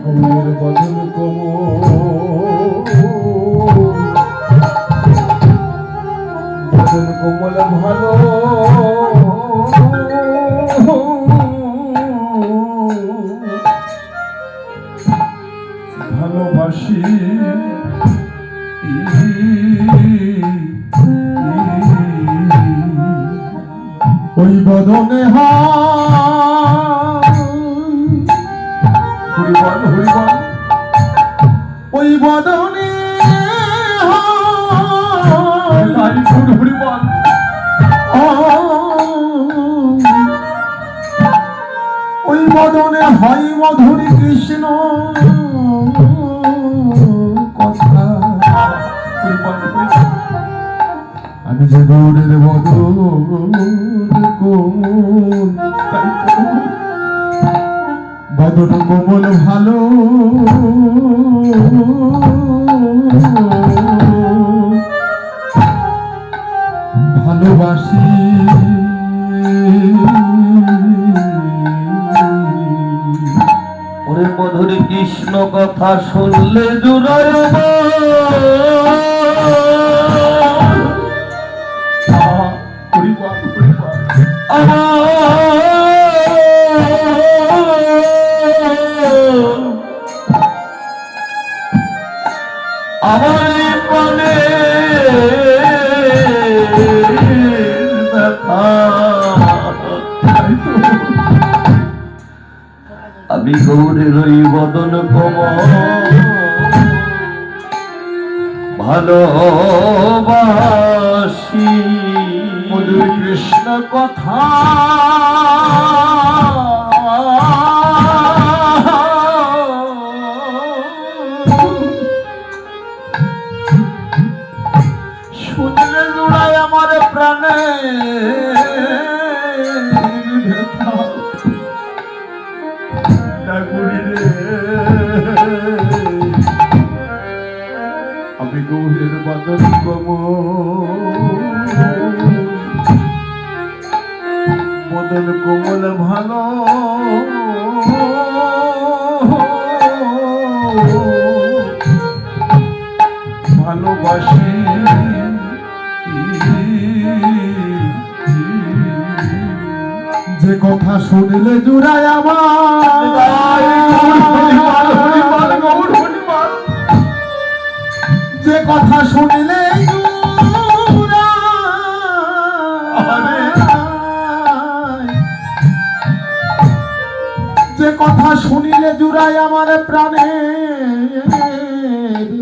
গৌরের বদন কোমল ভালো ভালোবাসি ওই বদনে হরিবল হরিবল ওই বদনে হরিবল ওই বদনে হয় মধুরী কৃষ্ণ কথা আমি যে গৌরের বদন কোমল ভালো ভালোবাসি ওরে মধুরী কৃষ্ণ কথা শুনলে জুড়ায় আমার প্রাণে আমি গৌরের ওই বদন কোমল ভালোবাসি মধুর কৃষ্ণ কথা শুনলে জুড়ায় আমার প্রাণে আমি গৌরের বদন কোমল ভালো ভালোবাসি যে কথা শুনলে জুড়ায় আমার যে কথা শুনলে যে কথা শুনিলে জুড়ায় আমার প্রাণে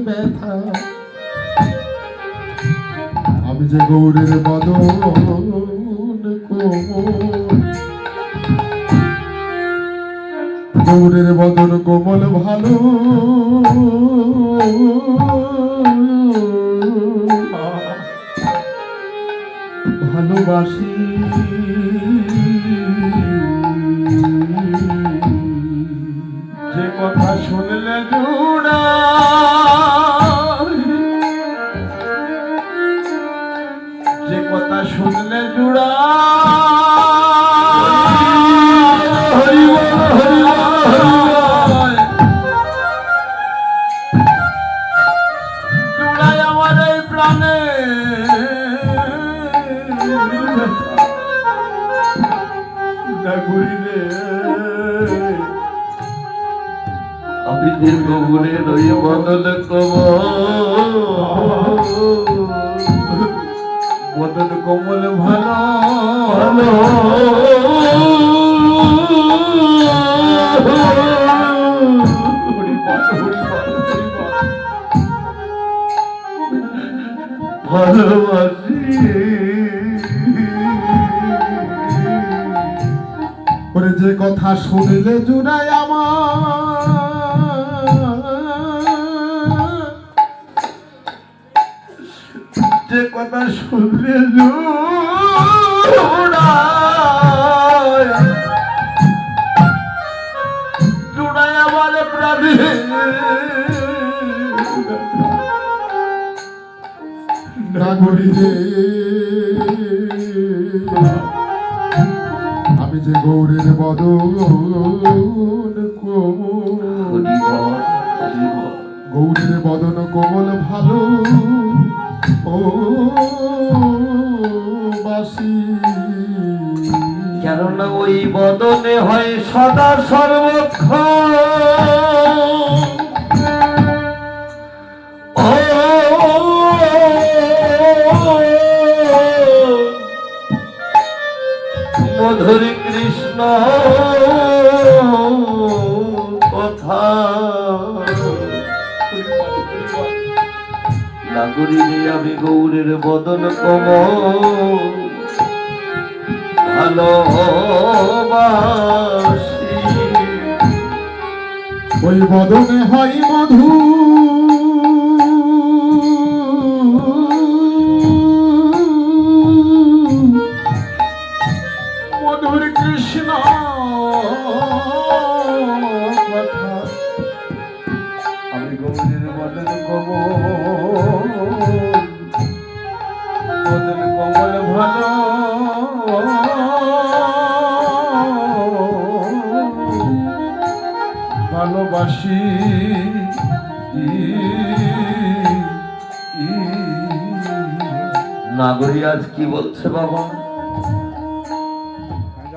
ব্যথা আমি যে গৌরের বদন গৌরের বদন কোমল ভালো ভালোবাসি যে কথা শুনলে জুড়া যে কথা শুনলে জুড়া জুড়াই আমার এই প্রাণে আমি যে গৌরের ওই বদন বদন কোমল ভালো ভালোবাসি ওরে যে কথা শুনিলে জুড়ায় আমার যে কথা শুনলে জুড়ায় আমার প্রাণে নাগরিকে আমি যে গৌরের বদন কোমল, হরি বল, হরি বল। গৌরের বদন কোমল ভালো ও বাসি। কেননা ওই বদনে হয় সদা সর্বক্ষণ ও মধুর কৃষ্ণ কথা। নাগরিকে আমি গৌরের বদন কোমল ভালোবাসি। ওই বদনে হয় মধু মধুর কৃষ্ণ কথা। আমি গৌরের বদন কোমল, বদন কোমল ভালো ভালোবাসি। নাগরী আজ কি বলছে বাবা?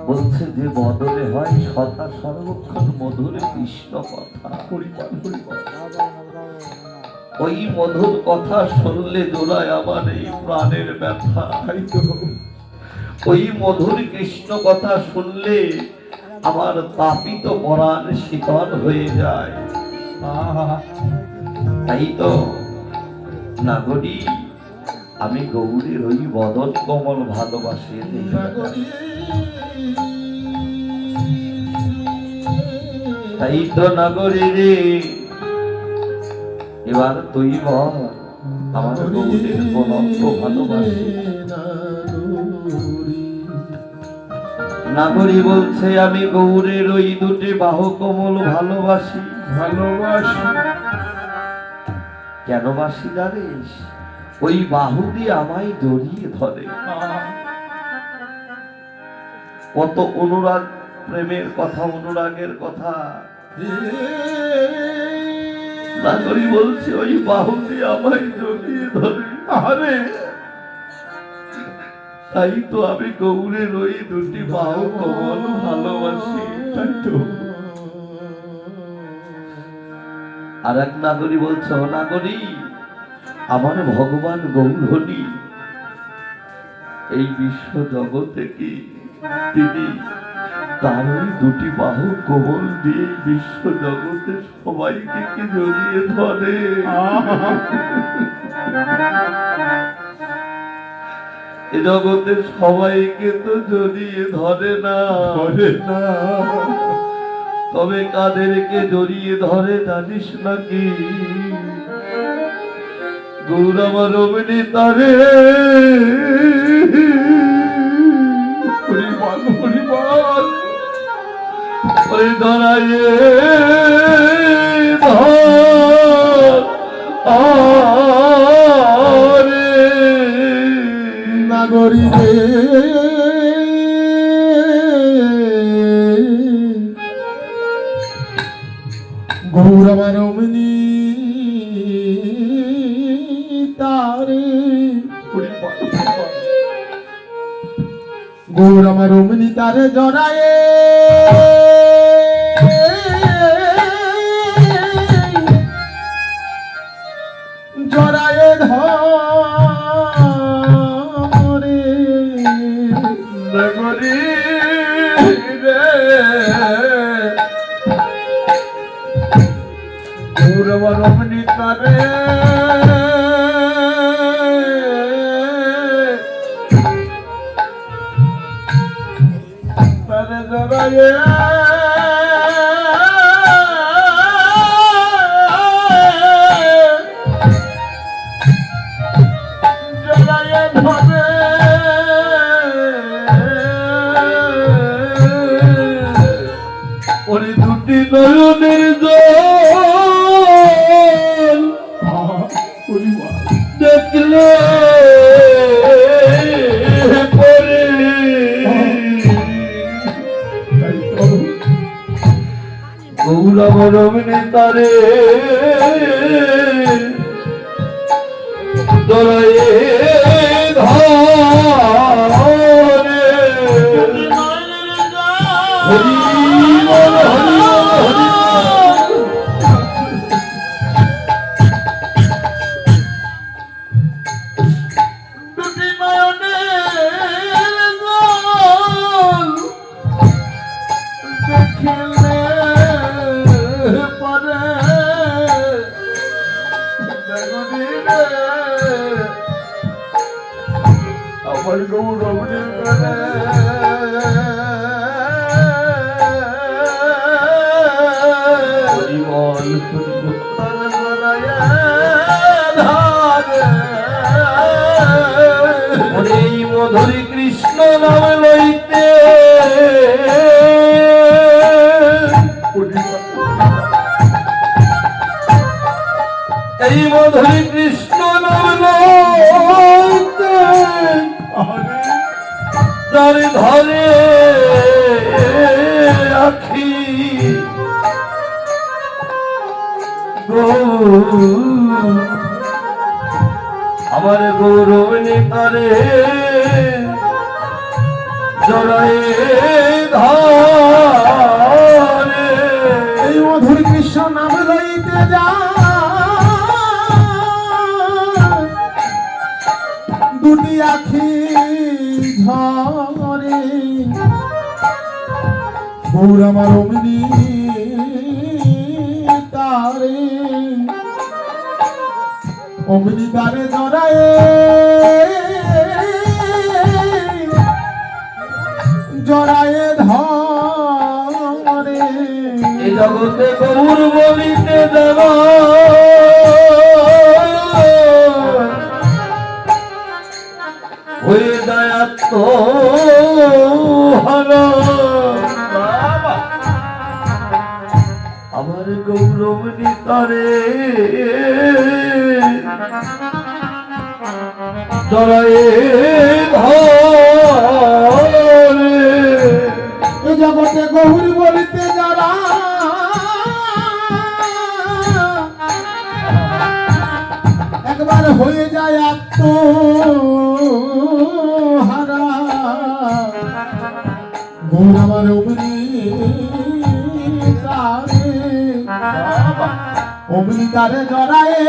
বলছে যে বদলে হয় সদা সর্বক্ষণ মধুর কৃষ্ণ কথা। ওই মধুর কথা শুনলে জোড়ায় আমার এই প্রাণের ব্যথা। ওই মধুর কৃষ্ণ কথা শুনলে আমার তাপিত পরাণ শীতল হয়ে যায়। তাই তো নাগরী আমি গৌরীর ওই বদন কমল ভালোবাসি। তাই তো নাগরী রে, এবার তুই বল আমার গৌরীর বদন্ত ভালোবাসি। নাগরী বলছে আমি গৌরের ওই দুটি বাহু কোমল ভালোবাসি। ভালোবাসি কেন বাসি জানিস? ওই বাহু দিয়ে আমায় জড়িয়ে ধরে। কত অনুরাগ, প্রেমের কথা, অনুরাগের কথা। নাগরী বলছে ওই বাহু দিয়ে আমায় জড়িয়ে ধরে। আরে তাই তো আমি গৌরের ওই দুটি বাহু কোমল ভালোবাসি। তাই তো আর এক নাগরী বলছে ও নাগরী আমার ভগবান গৌরহরি এই বিশ্ব জগতে কি তিনি তার ওই দুটি বাহু কোমল দিয়ে বিশ্ব জগতে সবাইকে কি জড়িয়ে ধরে। এ জগতের সবাইকে তো জড়িয়ে ধরে না। তবে কাদেরকে জড়িয়ে ধরে জানিস নাকি? গৌরামা রমণী তারে ওই ধরায় নাগরী রে গৌরবা রমণী তারে, গৌরবা রমণী তারে জড়ায়ে জড়ায়ে ধরে। নাগরী রে গৌরবা রমণী তারে তারে জড়ায়ে জড়ায়ে ধরে। ওরে দুটি নয়নের জল দেখলে পরে গৌরব রমণী তারে দোলায়ে ধরে হরি বল হরি বল হরি দুটি নয়নের জল দেখিলে পরে বেগুনিরে আমার গৌরবনী করে হরি বল হরি বল এই মধুরী কৃষ্ণ নাম লইতে এই মধুরী কৃষ্ণ নাম লইতে তার ধরে আখি আমার গৌরবনী তারে জড়ায়ে ধরে এই মধুর কৃষ্ণ নাম লইতে যা দুটি আখি ঝরে গৌরব রমণী তারে অমনি তারে জড়ায়ে জড়ায়ে ধরে এই জগতে গৌর বলিতে দেব হয়ে যায় আত্মহারা আমার গৌরবনী তারে জড়ায়ে ধরে এ জগতে গৌরী বলিতে যারা একবার হয়ে যায় আত্মহারা গৌরব রমণী তারে অমনি তারে জড়ায়ে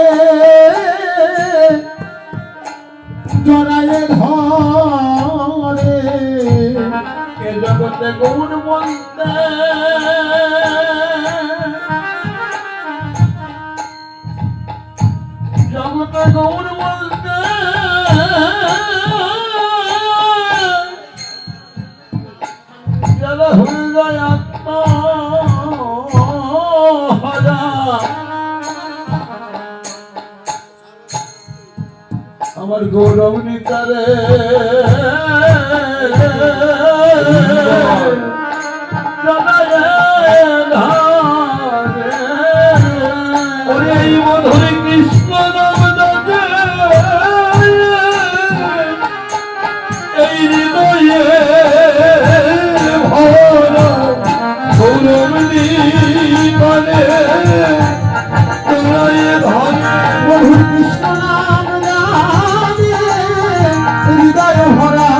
জড়ায়ে ধরে এ জগতে গৌর বলতে জগতে গৌর বলতে যারা হয়ে যায় আত্মহারা আমার গৌরবনী তারে এই মধুরী কৃষ্ণ নাম যাতে এই হৃদয়ে ভরা গৌরবনী মানে জড়ায়ে ধরে মধুর কৃষ্ণ নাম জানে হৃদয় ভরা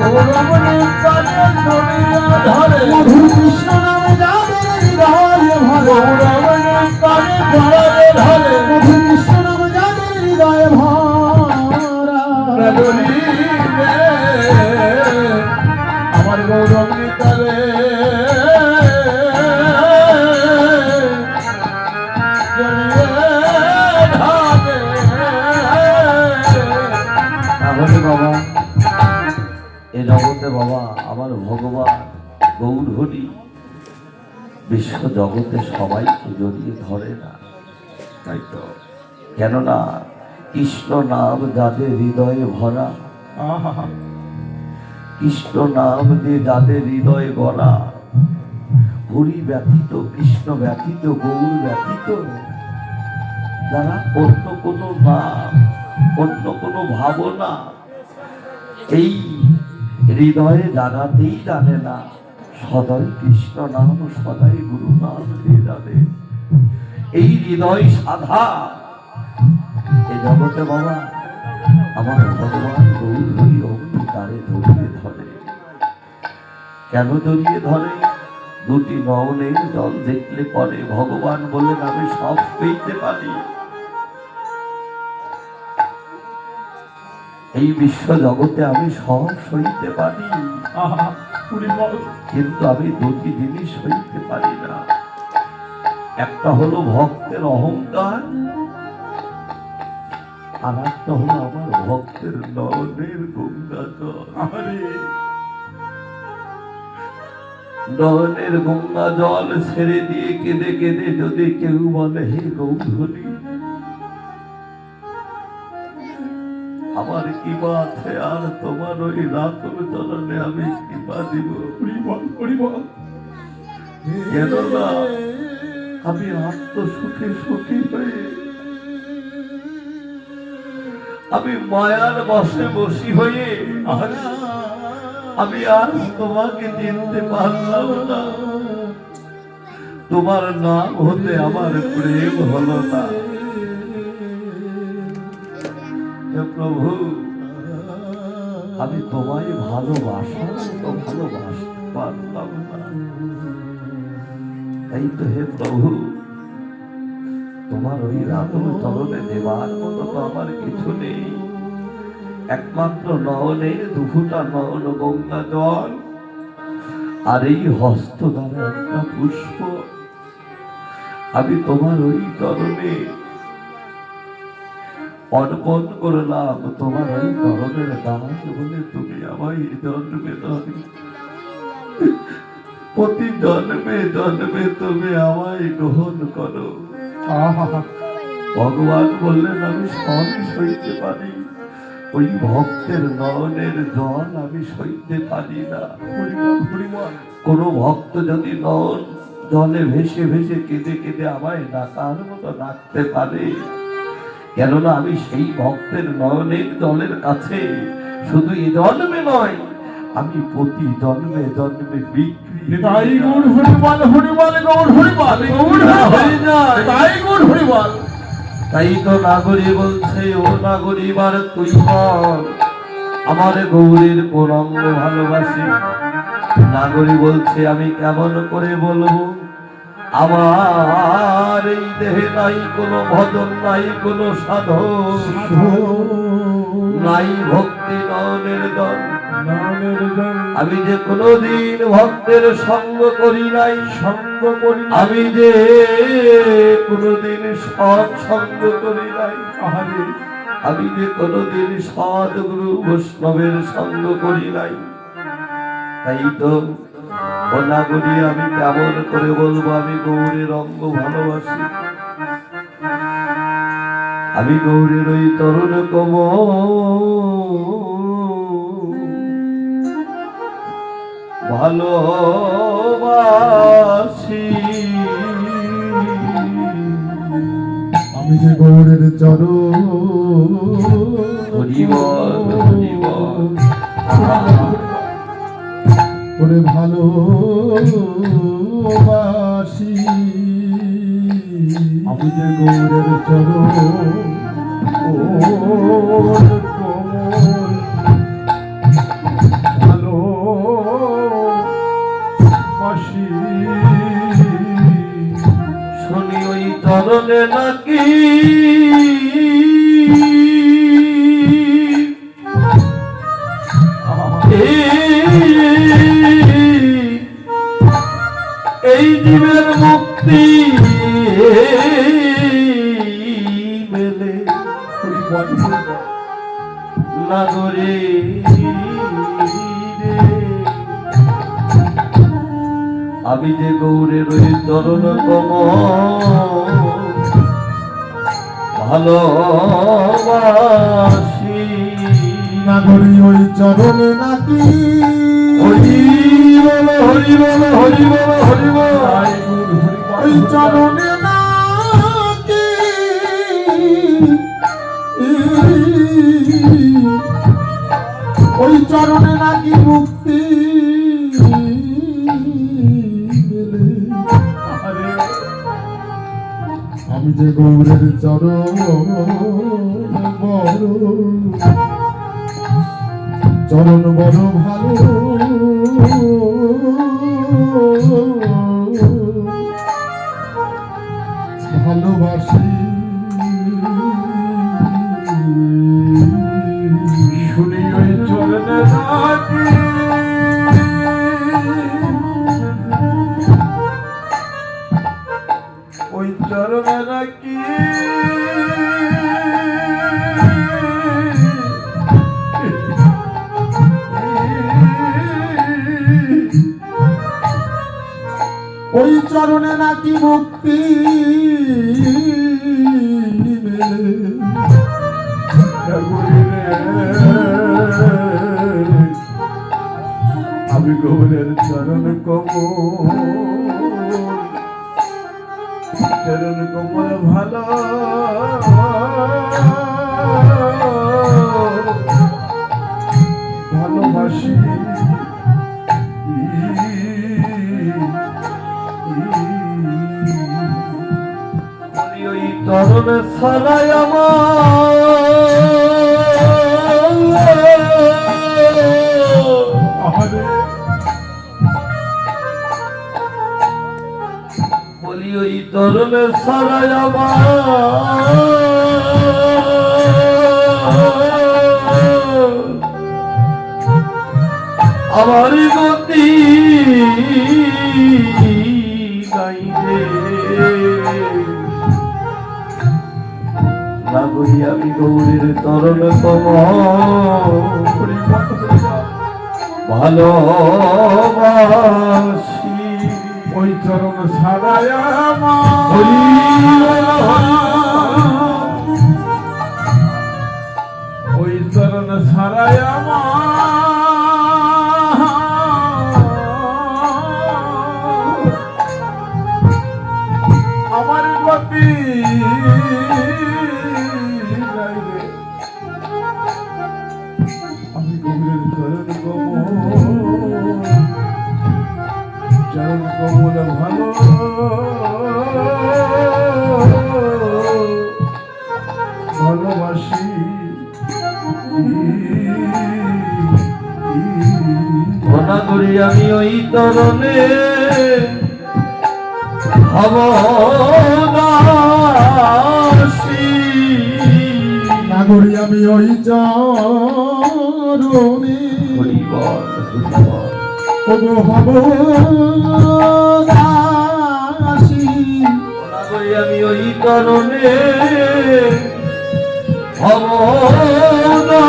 গৌরবনী তারে জড়িয়ে ধরে মধুর কৃষ্ণ নাম জানে হৃদয় ভরা গৌরবনী তারে জড়িয়ে ধরে মধুর কৃষ্ণ নাম জানে হৃদয় ভরা আমার গৌরবনী তারে তাহলে বাবা এ জগতে বাবা আমার ভগবান গৌর হরি বিশ্ব জগতে সবাইকে জড়িয়ে ধরে না, তাই তো কেননা কৃষ্ণ নাম যাদের হৃদয়ে ভরা, কৃষ্ণ নাম দিয়ে যাদের হৃদয়ে গড়া, হরি ব্যতীত কৃষ্ণ ব্যতীত গৌর ব্যতীত যারা অন্য কোনো নাম অন্য কোনো ভাবনা এই হৃদয়ে জাগাতেই জানে না, সদাই কৃষ্ণ নাম সদাই গুরু নাম হে জানে। এই হৃদয় সাধা এ জগতে বাবা আমার ভগবান গৌরী অগ্নি তারে জড়িয়ে ধরে। কেন জড়িয়ে ধরে? দুটি নয়নের জল দেখলে পরে ভগবান বললেন আমি সব পেতে পারি, এই বিশ্ব জগতে আমি সব সইতে পারি, কিন্তু আমি দুটি জিনিস সইতে পারি না। একটা হলো ভক্তের অহংকার, আর একটা হলো আমার ভক্তের নয়নের গঙ্গা জল। নয়নের গঙ্গা জল ছেড়ে দিয়ে কেঁদে কেঁদে যদি কেউ বলে হে গৌরী আমার কিবা আছে, আর তোমার ওই রাতুল চরণে আমি কিবা দিব? কেননা আমি আত্মসুখে সুখী হয়ে আমি মায়ার বসে বসি হয়ে আমি আর তোমাকে চিনতে পারলাম না। তোমার নাম হতে আমার প্রেম হলো না। হে প্রভু আমি তোমায় ভালোবাসা তো ভালোবাসতে পারলাম না। তাই তো হে প্রভু তোমার ওই রাতুল চরণে দেবার মতো তো আমার কিছু নেই। একমাত্র নয়নে দুফুটা নয়ন গঙ্গা জল আর এই হস্ত দ্বারা একটা পুষ্প। আমি তোমার ওই চরণে অর্পণ করলাম। তোমার ওই চরণের দাস বলে তুমি আমায় জন্মে প্রতি জন্মে জন্মে তুমি আমায় গ্রহণ করো। ভগবান বললেন আমি সবই সইতে পারি, ওই ভক্তের নয়নের জল আমি সইতে পারি না। কোন ভক্ত যদি নয়ন জলে ভেসে ভেসে কেঁদে কেঁদে আমায় ডাকার মতো ডাকতে পারে, কেননা আমি সেই ভক্তের নয়নের জলের কাছে শুধু এই জন্মে নয় আমি প্রতি জন্মে জন্মে বিক্রি। তাই তো নাগরী বলছে ও নাগরী বার তুই বল আমার গৌরীর কোন অঙ্গ ভালোবাসি। নাগরী বলছে আমি কেমন করে বলবো, আমার এই দেহে নাই কোনো ভজন, নাই কোনো সাধন, নাই ভক্তি নয়নের জল। আমি যে কোনদিন ভক্তের সঙ্গ করি নাই, আমি যে কোনদিন সৎ সঙ্গ করি নাই, আমি যে কোনদিন সৎ গুরু বৈষ্ণবের সঙ্গ করি নাই। তাই তো ও নাগরী আমি কেমন করে বলবো আমি গৌরের অঙ্গ ভালোবাসি। আমি গৌরের ওই তরুণ ভালোবাসি। আমি যে গৌরের চরণ ওরে ভালোবাসি, আমি যে গৌরের চরণ ভালোবাসি। শুনি ওই চরণে নাকি এই জীবের মুক্তি মেলে। নাগরী আমি যে গৌরের ওই চরণ ভালোবাসি। নাগরী ওই চরণে নাকি হরি বল হরি বল হরি বল হরি বল ওই চরণে নাকি ওই চরণে নাকি মুক্তি যে গৌরের চরণ বড় ভালো ভালোবাসি শুনি ওই চরণে নাকি ওই চরণে নাকি ওই চরণে নাকি মুক্তি আমি গৌরের চরণ কমল ভালো ভালোবাসি ওই তরণ ছাড়াই বলি ওই তরণ ছাড়াই আমারই গতি নাই রে না করি আমি গৌরের তরণ ভালোবাসি ওই চরণ ছাড়াই ওই চরণ ছাড়াই আমার গতি আমি গভীর চরণ কমল ভালো ভালোবাসি ঘনা করি আমি ওই তরণে ভবদাসী নাগরি আমি ওই চরণে ওগো হব দাসী ঘনা করি আমি ওই তরণে ভবদাসী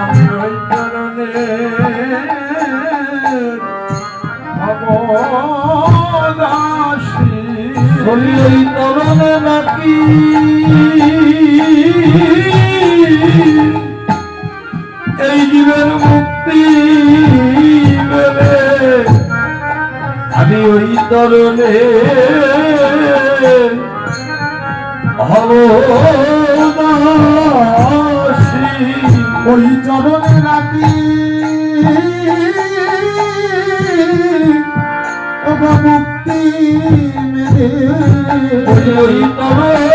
আমি ওই চরণে ভবদাসী বলি ওই তরণে নাকি এই জীবের মুক্তি মেলে আমি ওই তরণে ভবদাসী ওই চরণে নাকি মুক্তি মেলে ওই তরণ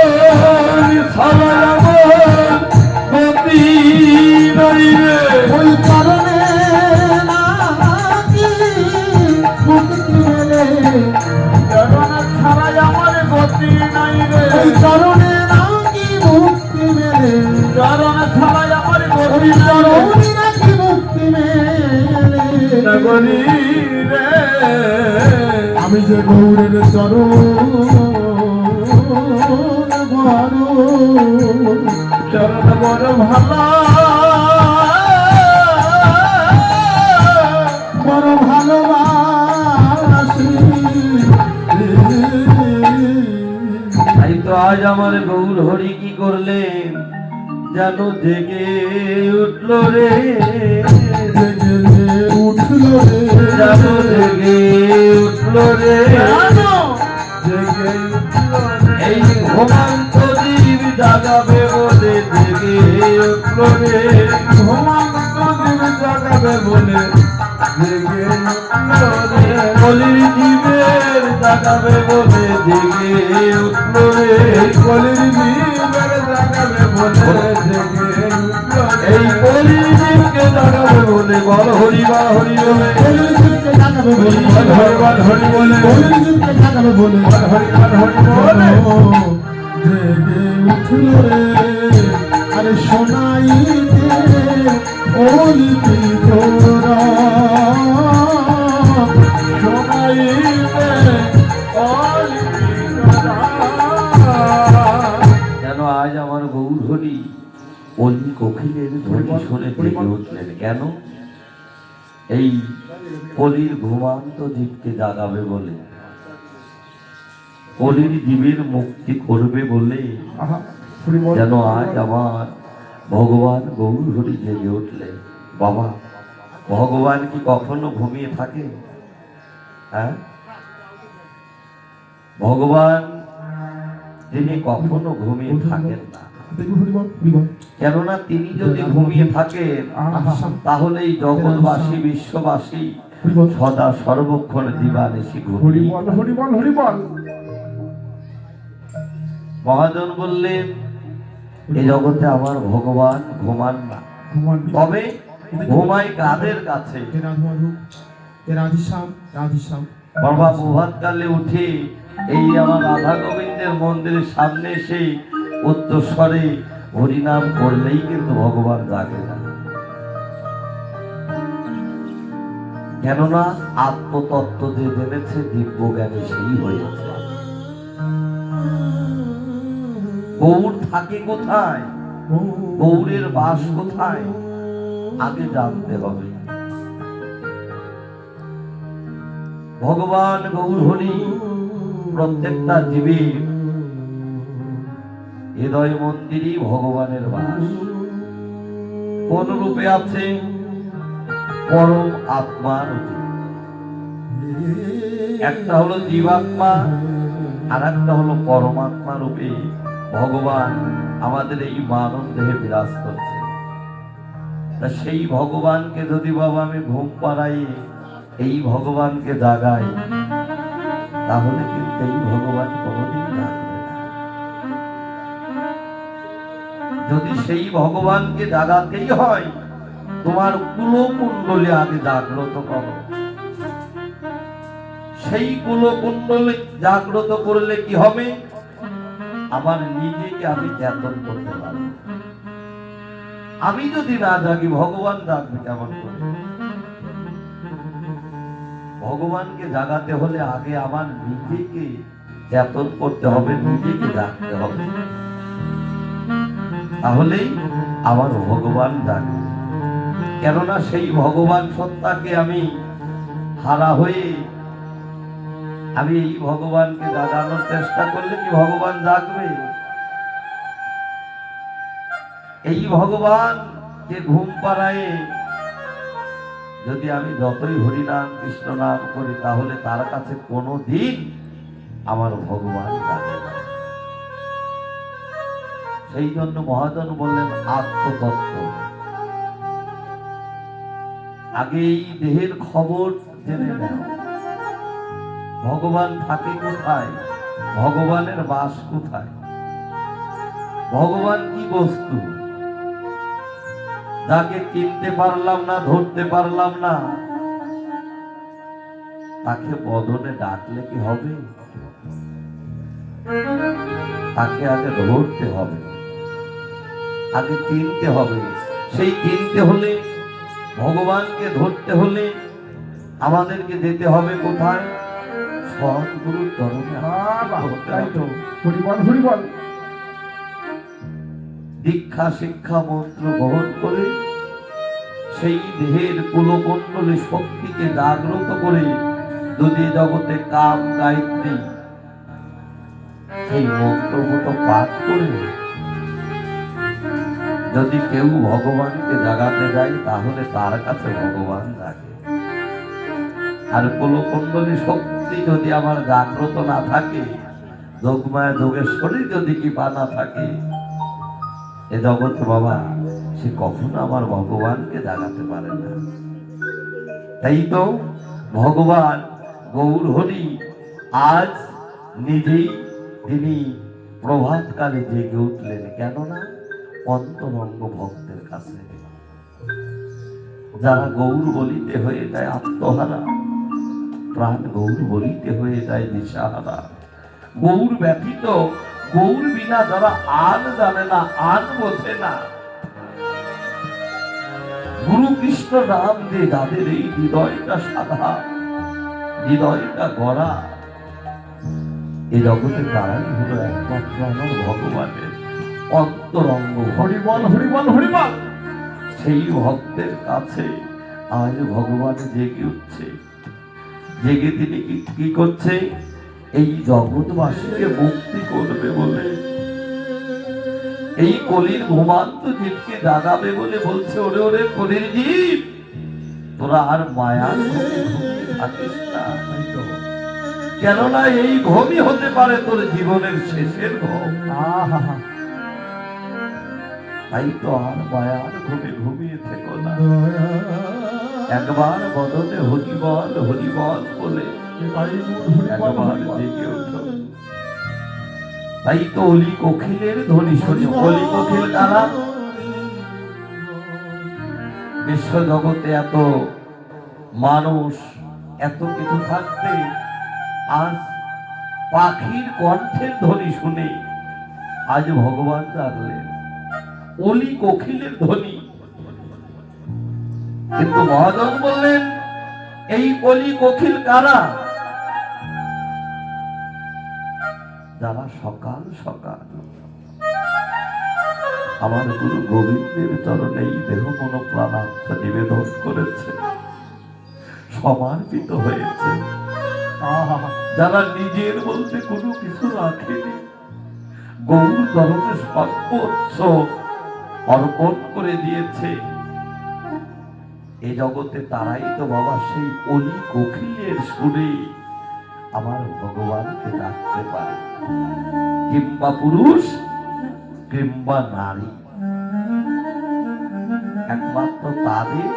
ছাড়া আমার গতি নাই রে ওই চরণে নাকি মুক্তি মেলে চরণ ছাড়াই আমার গতি নাই রে ওই চরণে নাকি মুক্তি মেলে চরণ ছাড়াই আমার গতি ওই চরণে নাকি মুক্তি মেলে নগরী রে আমি যে গৌরের চরণ চরণ বড় ভালোবাসি তাই তো আজ আমার গৌর হরি কি করলেন যেন জেগে উঠল রে জেগে উঠল রে যেন জেগে উঠল রে জেগে এই ঘুমান্ত জীব জাগাবে বলে জেগে উঠল রে জাগাবে বলে জেগে বলির জীবে জীবের জাগাবে বলে জেগে উঠলো রে, এই কলির জীবের জাগাবে বলে জেগে উঠলো রে। এই কলির জীবকে জাগাবে বলে বল হরি বা হরি বলে, কলির জীবকে জাগাবে বলে বল হরি বল হরি বলে, কলির জীবকে জাগাবে বলে বল হরি বল হরি বলে। জেগে উঠলো রে, আরে শোনাইতে ওলিতে তোরা, শোনাইতে ওলিতে তোরা। যেন আজ আমার গৌর হরি অলি কোকিলের ধ্বনি শুনে জেগে উঠলেন। কেন? এই কলির ঘুমান্ত জীবকে জাগাবে বলে, কলির জীবের মুক্তি করবে বলে আহা, হরি বল। যেন আজ আমার ভগবান গৌর হরি জেগে উঠলে। বাবা, ভগবান কি কখনো ঘুমিয়ে থাকে? হ্যাঁ, ভগবান তিনি কখনো ঘুমিয়ে থাকেন না। দেখবো হরি বল, হরি বল। কেননা তিনি যদি ঘুমিয়ে থাকেন আহা, তাহলে এই জগৎবাসী বিশ্ববাসী হরি বল, সদা সর্বক্ষণ দিবানিশি হরি ঘুমিয়ে। বল, হরি বল, হরি বল। মহাজন বললেন এই জগতে আমার ভগবান ঘুমান না, ভগবান তবে ঘুমাই কাদের কাছে? হে রাধা মাধব, হে রাধেশ্যাম, রাধেশ্যাম। বাবা প্রভাতকালে উঠে এই আমার রাধা গোবিন্দের মন্দিরের সামনে এসে উচ্চস্বরে হরিনাম করলেই কিন্তু ভগবান জাগে না। কেননা আত্মতত্ত্ব যে জেনেছে দিব্য জ্ঞানী সেই হয়েছে। গৌর থাকে কোথায়, গৌরের বাস কোথায়, আগে জানতে হবে। ভগবান গৌর হরি প্রত্যেকটা জীবের হৃদয় মন্দিরই ভগবানের বাস। কোন রূপে আছে? পরম আত্মা রূপে। একটা হলো জীবাত্মা, আর একটা হলো পরমাত্মা রূপে ভগবান আমাদের এই মানব দেহে বিরাজ করছে। তা সেই ভগবানকে যদি বাবা আমি ঘুম পাড়াই, এই ভগবানকে জাগাই, তাহলে কিন্তু এই ভগবান কোনোদিন জাগবে না। যদি সেই ভগবানকে জাগাতেই হয়, তোমার কুলকুণ্ডলী আগে জাগ্রত করো। সেই কুলকুণ্ডলী জাগ্রত করলে কি হবে? আমার নিজেকে আমি জ্ঞাপন করতে পারবো। আমি যদি না জাগি, ভগবান জাগবে কেমন করে? ভগবানকে জাগাতে হলে আগে আমার নিজেকে জ্ঞাপন করতে হবে, নিজেকে জাগতে হবে, তাহলেই আমার ভগবান জাগবে। কেননা সেই ভগবান সত্তাকে আমি হারা হয়ে আমি এই ভগবানকে জাগানোর চেষ্টা করলে কি ভগবান জাগবে? এই ভগবান যে ঘুম পাড়ায় যদি আমি যতই হরিনাম কৃষ্ণ নাম করি, তাহলে তার কাছে কোনো দিন আমার ভগবান জাগে না। সেই জন্য মহাজন বললেন আত্মতত্ত্ব। আগে এই দেহের খবর জেনে নাও, ভগবান থাকে কোথায়, ভগবানের বাস কোথায়, ভগবান কি বস্তু। যাকে চিনতে পারলাম না, ধরতে পারলাম না, তাকে বদনে ডাকলে কি হবে? তাকে আগে ধরতে হবে, আগে চিনতে হবে। সেই চিনতে হলে, ভগবানকে ধরতে হলে আমাদেরকে যেতে হবে কোথায়? সদ্গুরুর চরণে তাই তো, হরি বল, হরি বল। দীক্ষা শিক্ষা মন্ত্র গ্রহণ করে সেই দেহের কুলকুণ্ডলী শক্তিকে জাগ্রত করে যদি জগতে কাম গায়ত্রী সেই মন্ত্র মতো পাঠ করে যদি কেউ ভগবানকে জাগাতে যায়, তাহলে তার কাছে ভগবান জাগে। আর কুলকুণ্ডলী শক্তি যদি আমার জাগ্রত না থাকে, যোগমায়া যোগেশ্বরী যদি কৃপা না থাকে, এ জগৎ বাবা সে কখনো আমার ভগবানকে জাগাতে পারে না। তাই তো ভগবান গৌর হরি আজ নিজেই তিনি প্রভাতকালে জেগে উঠলেন, কেননা অন্তরঙ্গ ভক্তের কাছে। যারা গৌর বলিতে হয়ে যায় আত্মহারা, প্রাণ গৌর বলিতে হয়ে যায় দিশাহারা। গৌর ব্যতীত, গৌর বিনা যারা আন জানে না, আন বোঝে না, গুরু কৃষ্ণ নাম যে যাদের এই হৃদয়টা সাদা, হৃদয়টা গড়া, এই জগতে তারাই হলো একমাত্র আমার ভগবানের অন্তরঙ্গ। হরিবল হরিবল হরিবল। সেই ভক্তের কাছে আজ ভগবান জেগে উঠছে। জেগে তিনি কি করছে? এই জগৎবাসীকে মুক্তি করবে বলে, এই কলির ঘুমান্ত জীবকে জাগাবে বলে বলছে, ওরে ওরে কলির জীব, তোরা আর মায়ার ঘুমে ঘুমিয়ে থাকিস না। কেননা এই ঘুমই হতে পারে তোর জীবনের শেষের ঘুম। তাই তো আর মায়ার ঘুমে ঘুমিয়ে থেকো না। একবার বদনে হরিবল হরিবল বলে একবার জেগে ওঠো। তাই তো অলি কোকিলের ধ্বনি শুনি। অলি কোকিল কারা? বিশ্ব জগতে এত মানুষ, এত কিছু থাকতে আজ পাখির কণ্ঠের ধ্বনি শুনে আজ ভগবান জানলেন অলি কোকিলের ধ্বনি। কিন্তু মহাজন বললেন, এই অলি কোকিল কারা? যারা সকাল সকাল আমার গুরু গোবিন্দের চরণে এই দেহ মন প্রাণাত্মা নিবেদন করেছে, সমর্পিত হয়েছে, যারা নিজের বলতে কোনো কিছু রাখেনি, গৌর চরণে সর্বোচ্চ অর্পণ করে দিয়েছে, এ জগতে তারাই তো বাবা সেই অলি কোকিলের সুরে আমার ভগবানকে ডাকতে পারে। কিংবা পুরুষ কিংবা নারী, একমাত্র তাদের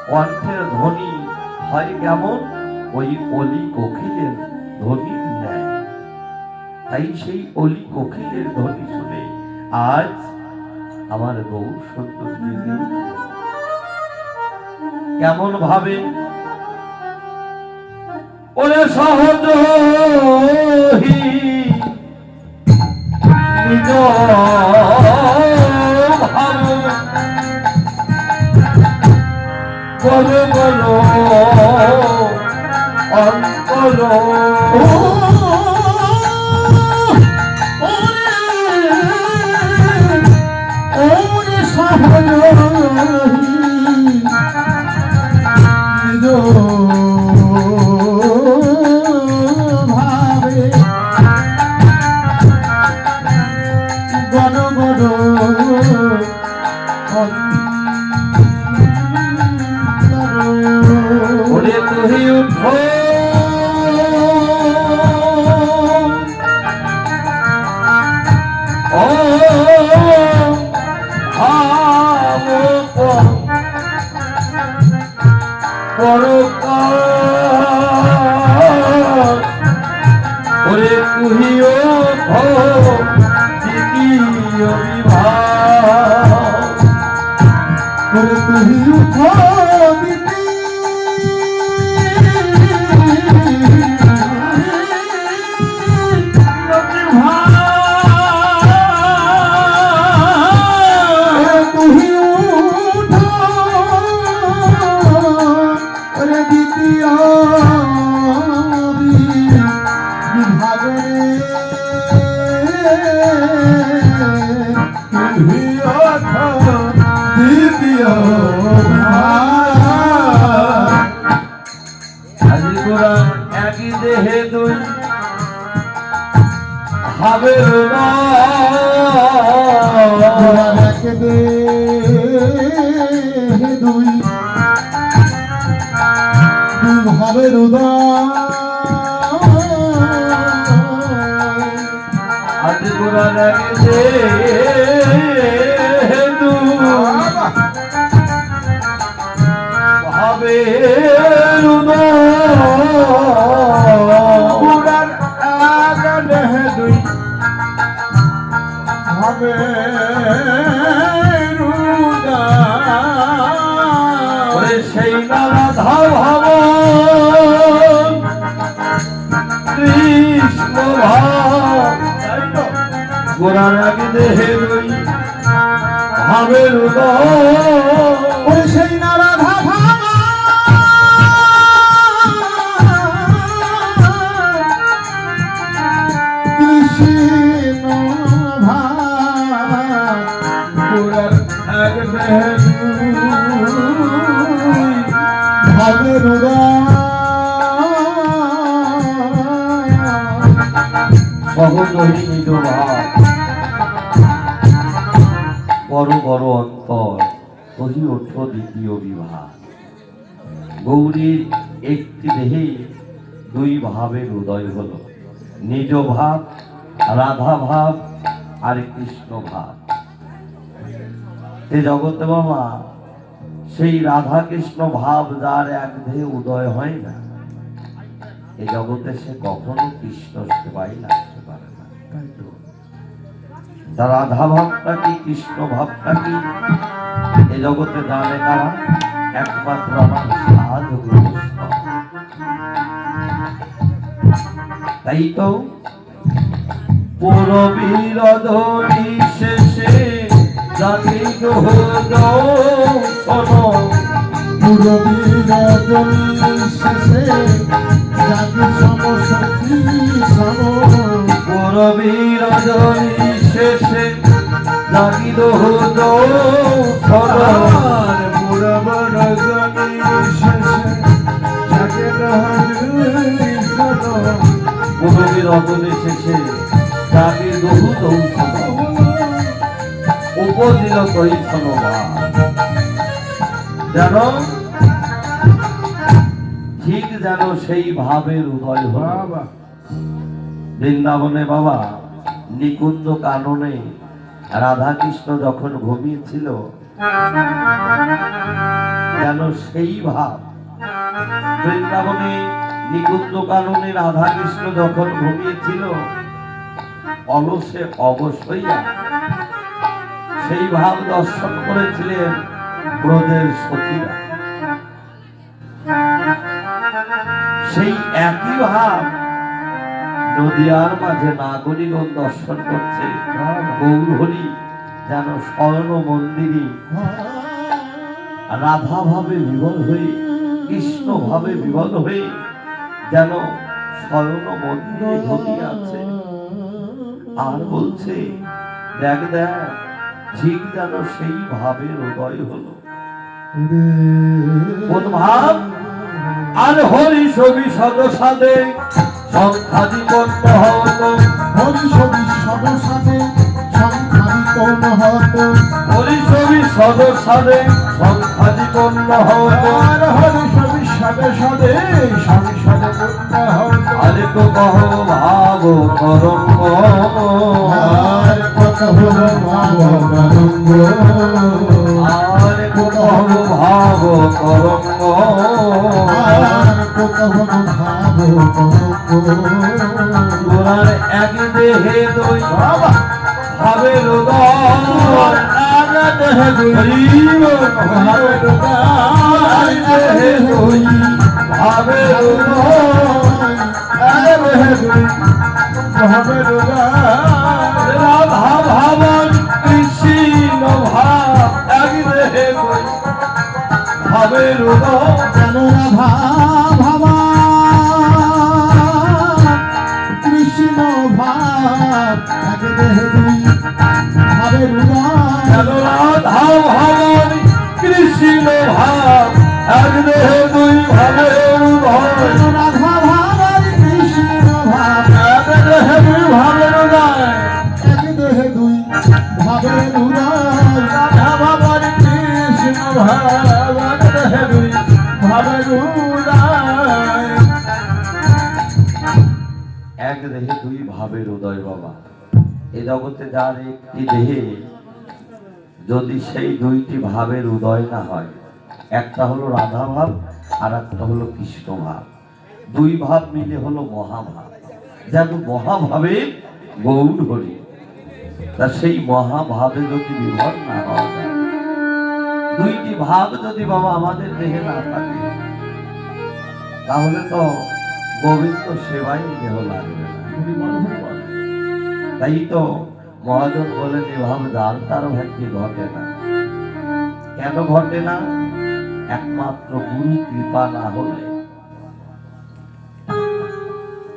কণ্ঠের ধ্বনি হয় কেমন? ওই অলি কোকিলের ধ্বনির ন্যায়। তাই সেই অলি কোকিলের ধ্বনি শুনে আজ আমার গৌর সুন্দর জেগে উঠল। কেমন ভাবে? ওরে সহজ নিজ ভাবে বলো বলো অন্তর একই দেহে দুই ভাবের দুই ভাবের আজ গোরা লাগে ভাবের ওরে সেই না রাধা ভাব কৃষ্ণ ভাব গোড়ার আগে দেহে রই ভাবের উদয় সেই না রাধা কৃষ্ণ গোড়ার আগে দেহে ভাবের সহজহী নিজ ভাব বড় বড় অন্তর ওহি ওঠ দ্বিতীয় বিভাগ গৌরীর একটি দেহে দুই ভাবের উদয় হলো নিজ ভাব রাধা ভাব আর কৃষ্ণ ভাব এ জগতে বাবা সেই রাধা কৃষ্ণ ভাব যার এক দেহে উদয় হয় না এ জগতে সে কখনো কৃষ্ণ সেবাই লাগতে পারে না তাই তো তার রাধা ভাবটা কি কৃষ্ণ ভাবটা কি এ জগতে জানে কারা একমাত্র আমার সাধু বৈষ্ণব। তাই তো পুরবীর ধ্বনি শেষে জাতি শোনো পুরবীর ধ্বনি শেষে জাগিল হলো পুরবীর ধ্বনি শেষে জাগিল দৌড় উপদিল কৈশন যেন ঠিক যেন সেই ভাবের উদয় হল বৃন্দাবনে বাবা নিকুঞ্জ কাননে রাধা কৃষ্ণ যখন ঘুমিয়েছিল যেন সেই ভাব বৃন্দাবনে নিকুঞ্জ কাননে রাধা কৃষ্ণ যখন ঘুমিয়েছিল অলসে অবশ্যই সেই ভাব দর্শন করেছিলেন ব্রজের সখীরা সেই একই ভাব নদিয়ার মাঝে নাগরিকগণ দর্শন করছে গৌরহরি যেন স্বর্ণ মন্দিরে রাধা ভাবে বিভল হয়ে কৃষ্ণ ভাবে বিভল হয়ে যেন স্বর্ণ মন্দিরে ঘটিয়ে আছে আর বলছে দেখ দেখ ঠিক যেন সেই ভাবের উদয় হলো কোন ভাব আর হরি ছবি সদসাদে সংখ্যাদি কর্ম হত হরি ছবি সদসাদে সংখ্যাদি কর্ম হত হরি ছবি সদসাদে সংখ্যাদি কর্ম হত আর হরি ছবি সদে সদে সবি সদে কর্ম হত আরে তো কহ ভাব করঙ্গ আর কত হল ভাব করঙ্গ আরে তো কহ ভাব করঙ্গ আর কত হল ভাব করঙ্গ গোরার এক দেহে দুই ভাবের উদয় এক দেহে দুই ভাবের উদয় এক দেহে দুই ভাবের উদয় এক দেহে দুই ভাবের উদয় রাধা ভাবন কৃষ্ণ ভাব এক দেহে দুই ভাবের উদয় যেন রাধা ভাবা কৃষ্ণ ভাব এক দেহে দুই ভাবের উদয় রাধা ভাবন কৃষ্ণ ভাব এক দেহে দুই ভাবের উদয় রাধা ভাবার কৃষ্ণ ভাব এক দেহে দুই ভাবের উদয় এক দেহে দুই ভাবের উদয় রাধা ভাবন কৃষ্ণ ভাব এক দেহে দুই ভাবের উদয় এক দেহে দুই ভাবের উদয় বাবা এ জগতে যার একটি দেহে যদি সেই দুইটি ভাবের উদয় না হয় একটা হলো রাধা ভাব আর একটা হলো কৃষ্ণ ভাব দুই ভাব মিলে হলো মহাভাব যেন মহাভাবে গৌর হরি তা সেই মহাভাবে যদি বিভর না হওয়া যায়, দুইটি ভাব যদি বাবা আমাদের দেহে না থাকে, তাহলে তো গোবিন্দ সেবাই দেহ লাগবে না। তাই তো মহাজন বলেন এ ভাব যার তার ভাগ্যে ঘটে না। কেন ঘটে না? একমাত্র গুরু কৃপা না হলে,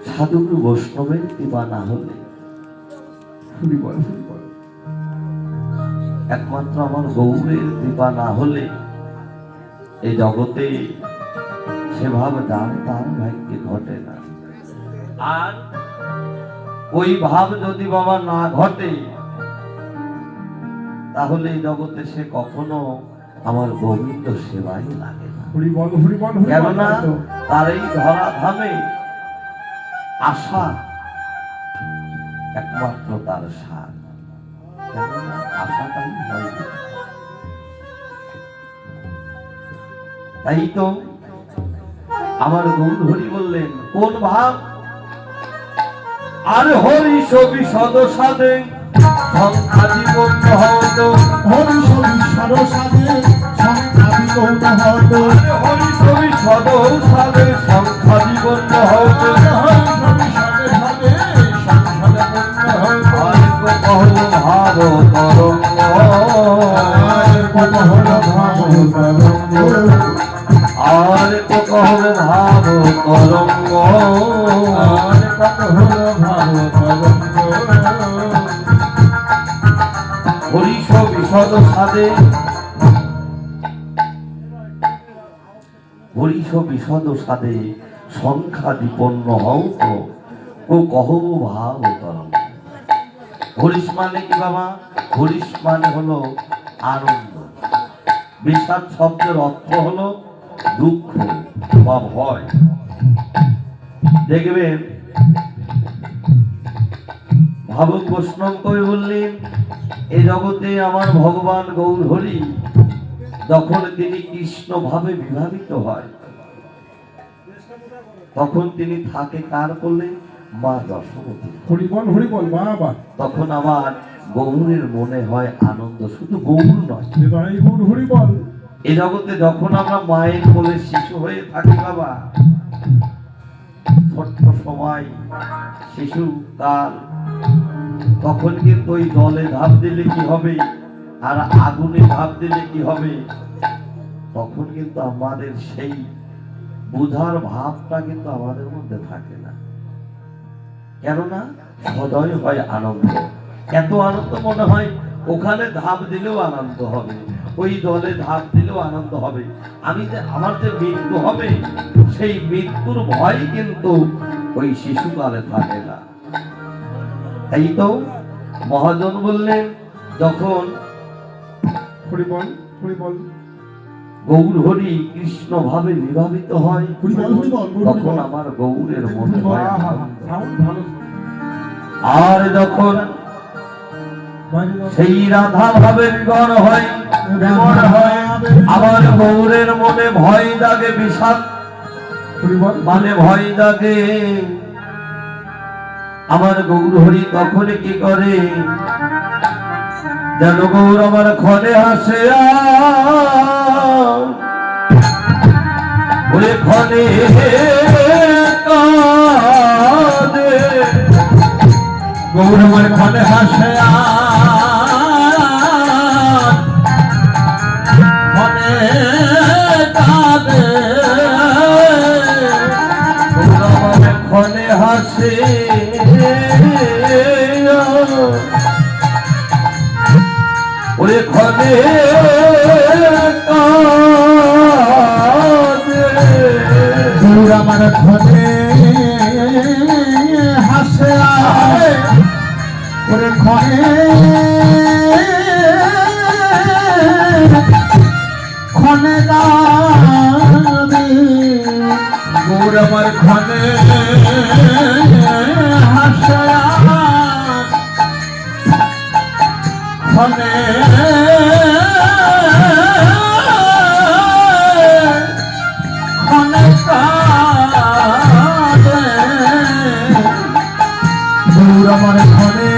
সাধুগুরু বৈষ্ণবের কৃপা না হলে, একমাত্র আমার গৌরের কৃপা না হলে এই জগতে সেভাবে দান তার ভাগ্যে ঘটে না। আর ওই ভাব যদি বাবা না ঘটে, তাহলে এই জগতে সে কখনো আমার গোবিন্দ সেবাই লাগে না। কেননা তার এই ধরা ধামে আশা একমাত্র তার সার। কেননা আশাটাই হয়। তাই তো আমার গৌর হরি বললেন কোন ভাব? আর হরি ছবি সদসাদে সংখ্যাজীবন হত, হরি ছবি সদসাদে সংখ্যাজীবন হত, হরি ছবি সদসাদে সংখ্যাজীবন হত, কহল ভাব তরঙ্গ, আর কহল ভাব তরঙ্গ, হরিষ বিশদ সাদে, হরিষ বিশদ সাদে সংখ্যা বিপন্ন হও তো ও কহব ভাব তরঙ্গ। হরিষ মানে কি বাবা? হরিষ মানে হলো আনন্দ। বিষাদ শব্দের অর্থ হলো দুঃখ বা ভয়। দেখবেন ভাবক বৈষ্ণব কবি বললেন এই জগতে আমার ভগবান গৌর হরি যখন তিনি কৃষ্ণ ভাবে বিভাবিত হয়, তখন তিনি থাকে কার কোলে? মা যশোমতী। তখন আমার গৌরের মনে হয় আনন্দ, শুধু গৌর নয়, এই জগতে যখন আমরা মায়ের কোলে শিশু হয়ে থাকি বাবা, ছোট্ট সময় শিশু কাল, তখন কিন্তু ওই জলে ঝাঁপ দিলে কি হবে আর আগুনে ঝাঁপ দিলে কি হবে, তখন কিন্তু আমাদের সেই বুঝার ভাবটা কিন্তু আমাদের মধ্যে থাকে না। কেননা সদয় হয় আনন্দ, এত আনন্দ মনে হয় ওখানে ধাপ দিলেও আনন্দ হবে, ওই জলে ধাপ দিলেও আনন্দ হবে। আমি যে আমার যে মৃত্যু হবে, সেই মৃত্যুর ভয় কিন্তু ওই শিশুকালে থাকে না। তাই তো মহাজন বললেন যখন গৌর হরি কৃষ্ণ ভাবে বিভাবিত হয়, তখন আমার গৌরের মনে হয় আর যখন সেই রাধা ভাবে বিবর হয়, আমার গৌরের মনে ভয় জাগে, বিষাদ মানে ভয় জাগে। আমার গৌর হরি তখন কি করে? যেন গৌর আমার ক্ষণে হাসে, ওরে ক্ষণে কাঁদে, গৌর আমার ক্ষণে হাসে, ক্ষণে কাঁদে, গৌর আমার ক্ষণে হাসে, ওরে ক্ষণে কাঁদে, গৌর আমার ক্ষণে হাসে, ওরে ক্ষণে ক্ষণে কাঁদে, গৌর আমার ক্ষণে হাসে, ক্ষণে ক্ষণে কাঁদে, গৌর আমার ক্ষণে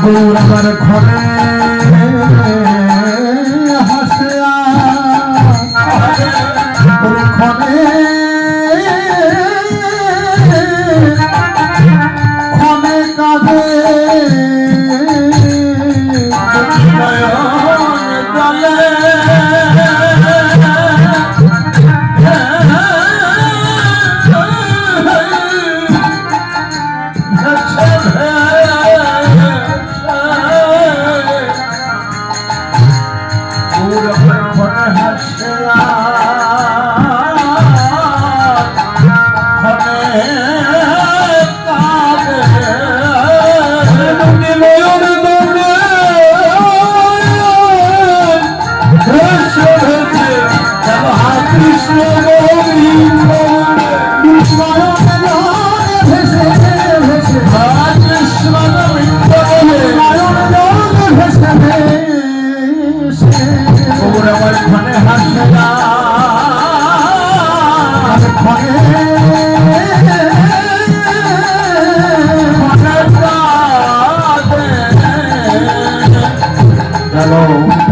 গৌর আমার ঘরে হাসে ওর ঘরে ঘনে কাঁধে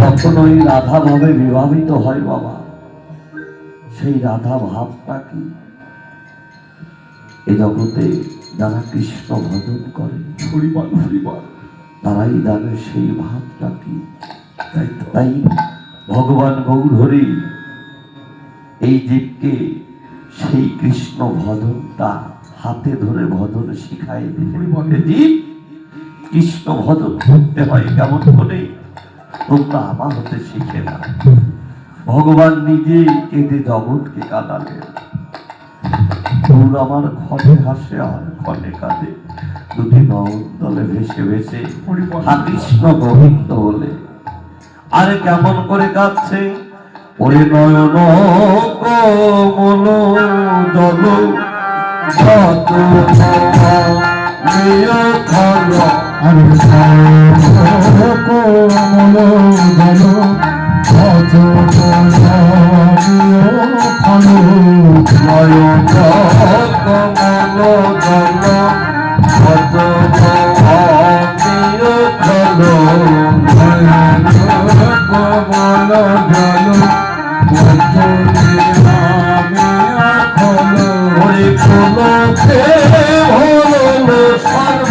কখনোই রাধা ভাবে বিভাবিত হয় বাবা, সেই রাধা ভাবটা কি? এ জগতে যারা কৃষ্ণ ভজন করে তারাই জানে সেই ভাবটা কি। তাই ভগবান গৌরহরি এই জীবকে সেই কৃষ্ণ ভজনটা হাতে ধরে ভজন শিখাই দিলে, জীব কৃষ্ণ ভজন করতে হয় কেমন করে তোমরা আমার হতে শিখে না। ভগবান নিজে কেঁদে জগৎকে কাঁদালেন। তোর আমার ঘরে হাসে আর ঘরে কাঁদে, দুটি নয়নদলে ভেসে ভেসে কৃষ্ণ গোবিন্দ বলে। আরে কেমন করে কাঁদছে, ওরে নয়ন কোমল জল যত আরে কোমল জল অজ ফল নয়ন কমল জল অজ কমল জল ওরে কোলকে হল সর্ব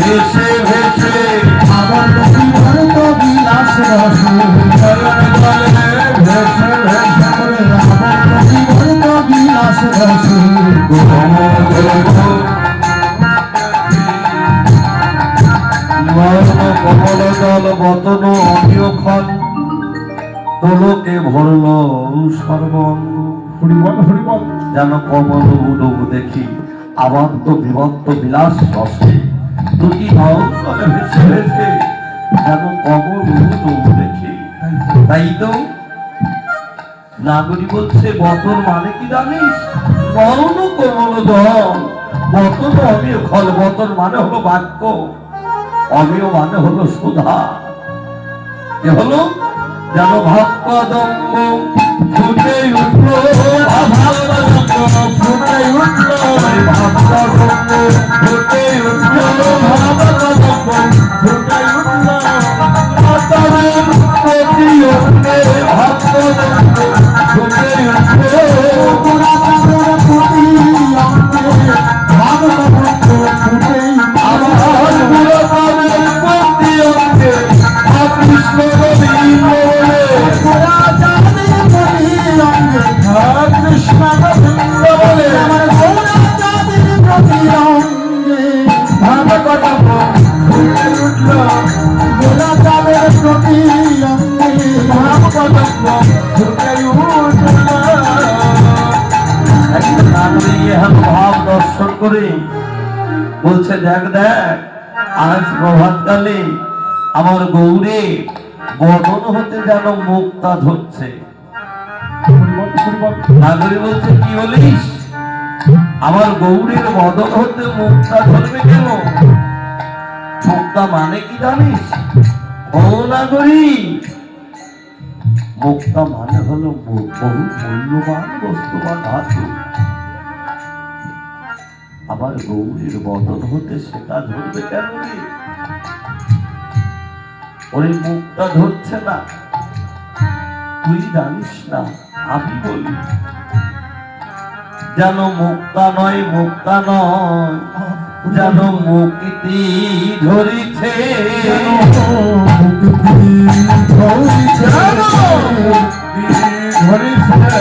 ভেসে ভেসে আবার তো বিলাস রস বিলাস রস কমল জল বতন অনিয় খন তোলকে ভরল সর্বঙ্গ। যেন কমল উডবু দেখি আবদ্ধ বিভক্ত বিলাস রসে দুটি নয়নতলে ভেসে ভেসে যেন কমল উডবু দেখি। তাই তো নাগরী বলছে বতন মানে কি জানিস? নয়ন কোমল জল, বতন অমিয় খল। বতন মানে হলো বাক্য, অমিয় মানে হলো সুধা। এ হলো যেন ভাবপদম্ব ফুটে উঠল, ফুটে উঠল, ভাবপদম্ব ফুটে উঠল, ভাবপদম্ব ফুটে উঠল, প্রতি উঠলে ভাবপদম্ব ফুটে উঠল, আমার পুরোটামের প্রতি অঙ্গে কৃষ্ণ গোবিন্দ বলে, কৃষ্ণ গোবিন্দ বলে আমার গৌরা জাতির প্রতি অঙ্গে ভাবপদম্ব ফুটে উঠল। বলছে দেখ দেখ আজ প্রভাতকালে আমার গৌরে বদন হতে যেন মুক্তা ধরছে। নাগরী বলছে কি বলিস, আমার গৌরের বদন হতে মুক্তা ধরবে কেন? মুক্তা মানে কি জানিস? ও নাগরী, মুক্তা মানে হলো বহু মূল্যবান বস্তু বা ধাতু। আমার গৌরীর বদন হতে সেটা ধরবে কেন রে? ওই মুক্তা ধরছে না, তুই জানিস না, আমি বলি যেন মুক্তা নয়, মুক্তা নয়, যেন মুক্তি ধরিছে, মুক্তা নয়, মুক্তা নয়, মুক্তি ধরিছে,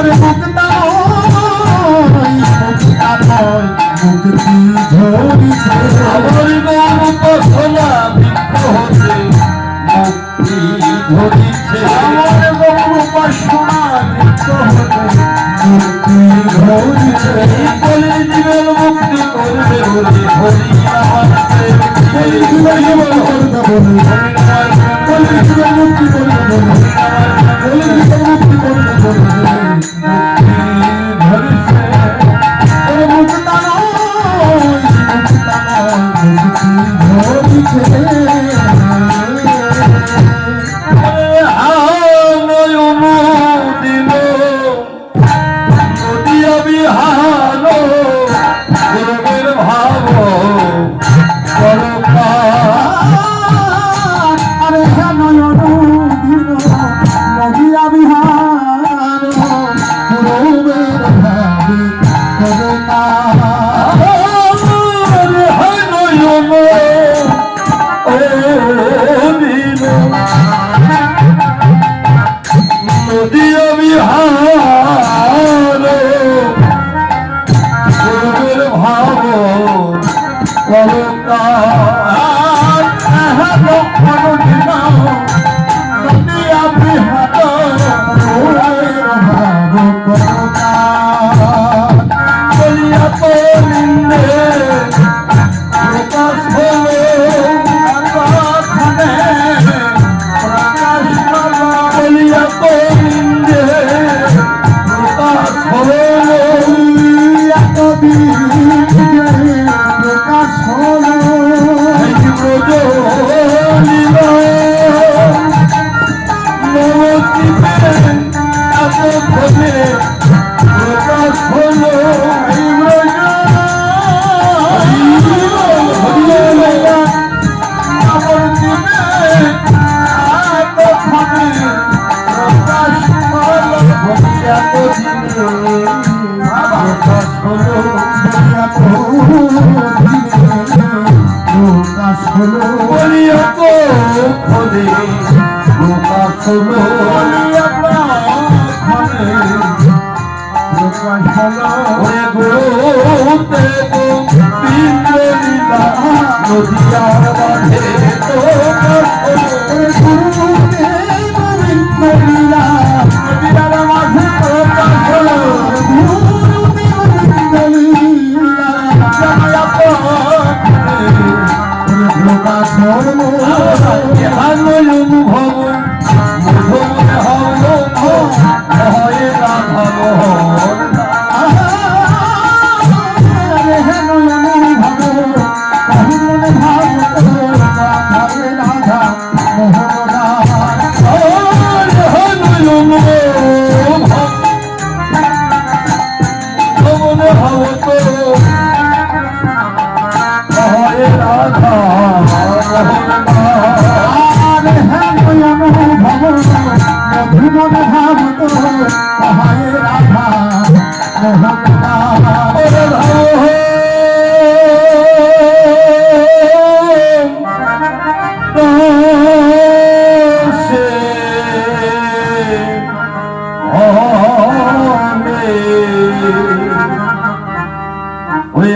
মুক্তা আমার গৌরূপনা বৃক্ষ হতে মুক্তি ধরিছে, আমার গৌরূপনা বৃক্ষ হতে মুক্তি ধরিছে, বলে জীবন মুক্তি করবে বলে হরি আমার জীবন করবে বলে জীবন মুক্তি করবে বলে জীবন মুক্তি করবে বলে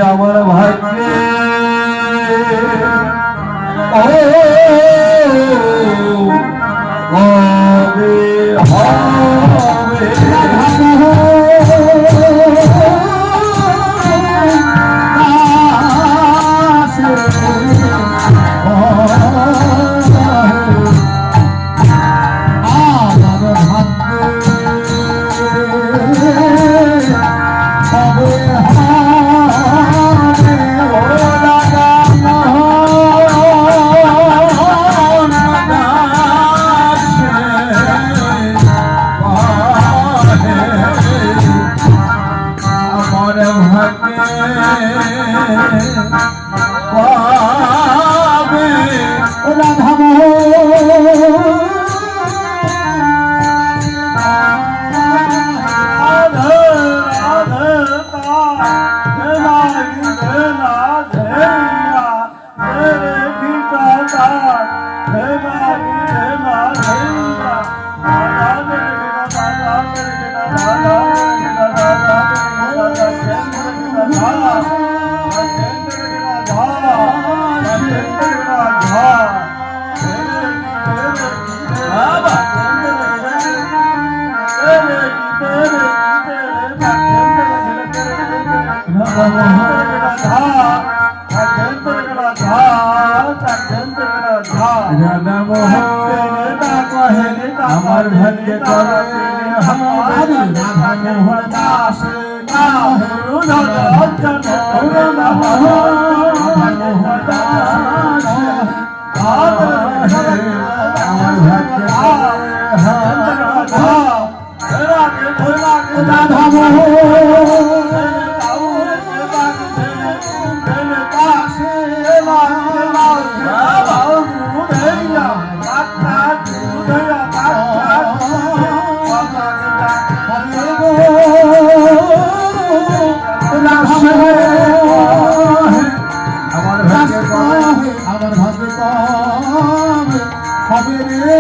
আমার ভাগ্যে কবে হবে পাবে রাধা মোহন আমার ভাগ্য করে হরি রাধা মোহন দাস আমার ভাগ্য রাধা আমার ভাগ্য হবে রে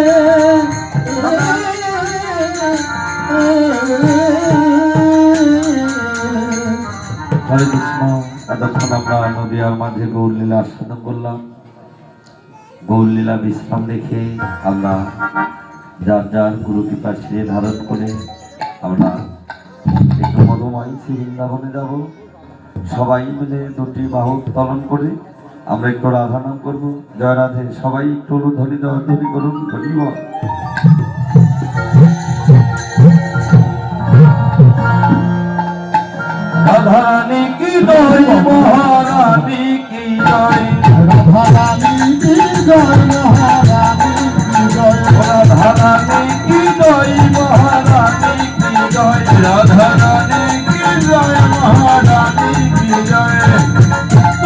হরে কৃষ্ণ। এতক্ষণ আমরা নদীয়ার মাঝে গৌরলীলা আস্বাদন করলাম। গৌরলীলা বিশ্রাম রেখে আমরা যার যার গুরু কৃপা শিরে ধারণ করে আমরা একটু মধুময় শ্রী বৃন্দাবনে যাব। সবাই মিলে দুটি বাহু উত্তোলন করে আমরা একটু রাধা নাম করবো। জয় রাধে। সবাই একটু ধ্বনি ধ্বনি করুন। হরি বল। রাধারানী কি জয়, মহারানী কি জয়, রাধারানী কি জয়, মহারানী কি জয়, রাধারানী কি জয়, মহারানী কি জয়, রাধারানী কি জয়, মহারানী কি জয়,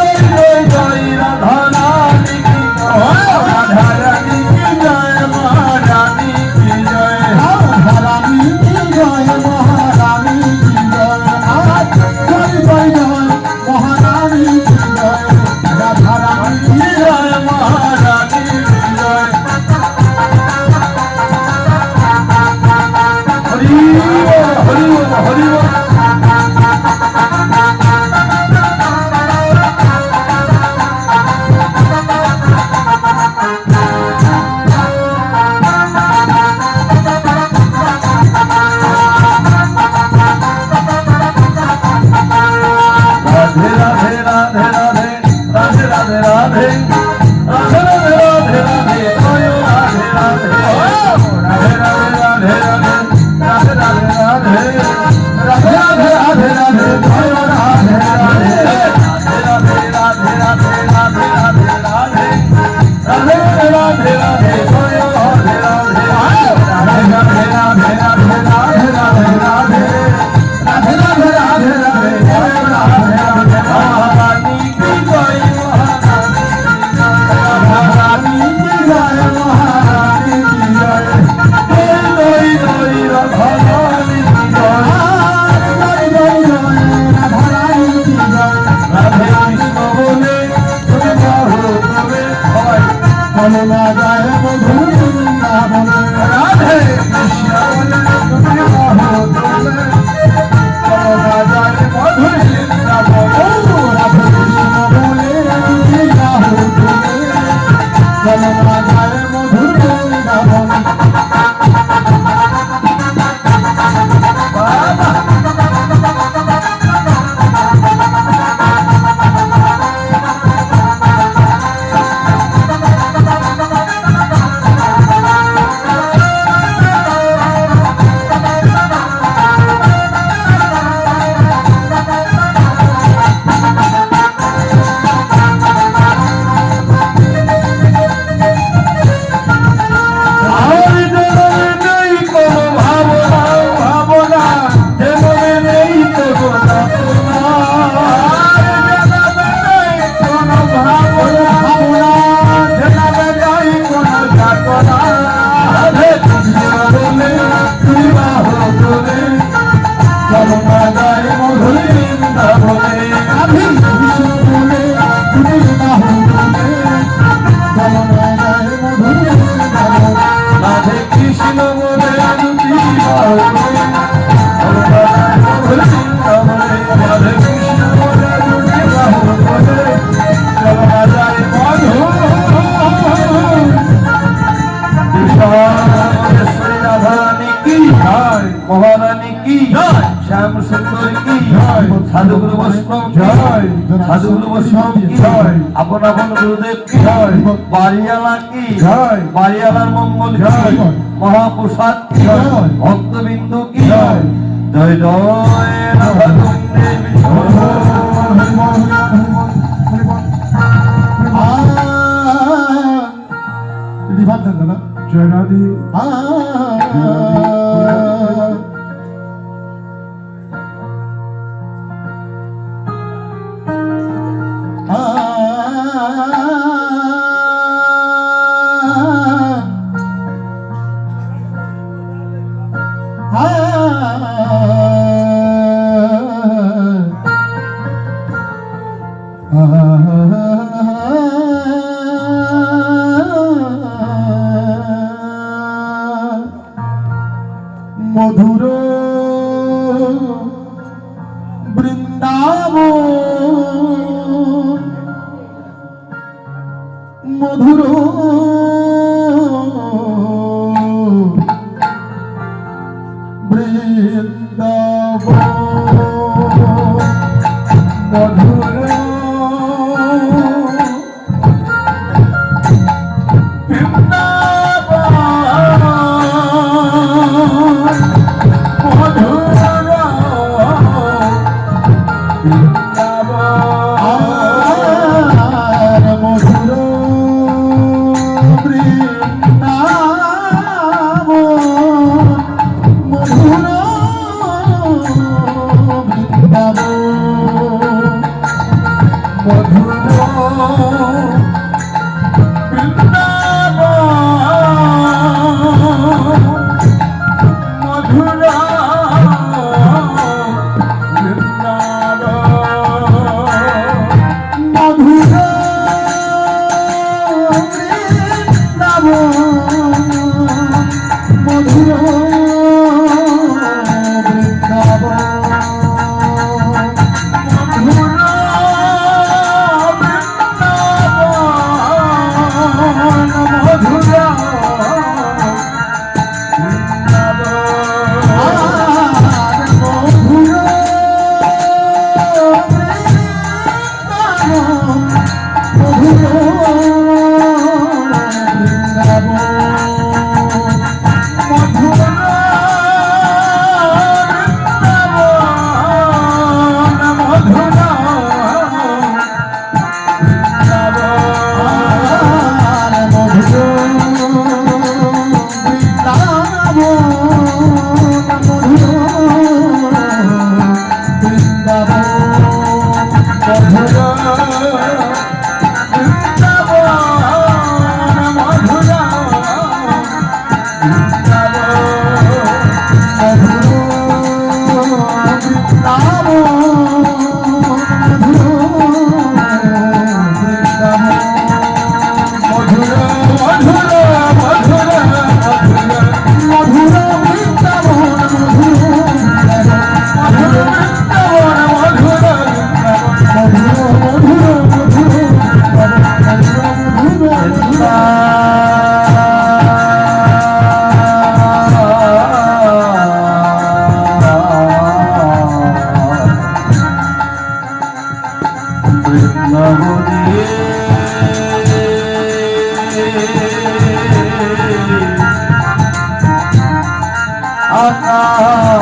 জয় জয় জয় রাধারানী কি জয়, রাধারানী কি জয়, মহারানী কি জয়, রাধারানী কি জয়, মহারানী কি জয়, জয় জয় জয় মহারানী কি জয়, রাধারানী কি জয় মহারানী কি জয়। হরি বল, হরি বল, হরি বল। রাধে রাধে রাধে রাধে রাধে রাধে রাধে রাধে রাধে রাধে রাধে জয় রাধে রাধে রাধে রাধে রাধে রাধে রাধে রাধে রাধে রাধে রাধে রাধে রাধে জয় রাধে রাধে রাধে রাধে রাধে রাধে রাধে রাধে রাধে রাধে রাধে জয় রাধে রাধে রাধে রাধে রাধে রাধে রাধে রাধে রাধে রাধে রাধে রাধে রাধে জয় রাধে রাধে। মহারানী কি জয়, মহারানী সাধুগুরু বৈষ্ণব কি জয়। আপন আপন গুরুদেব কি জয়। বাড়িওয়ালা কি জয়। বাড়িওয়ালার মঙ্গল কি জয়। মহাপ্রসাদ কি জয়। ভক্তবিন্দু কি জয়। জয় জয় রাধাকুণ্ডে বিষ্ণু। জয় রাধে মধুর বৃন্দাবন মধুর বৃন্দাবন মধুর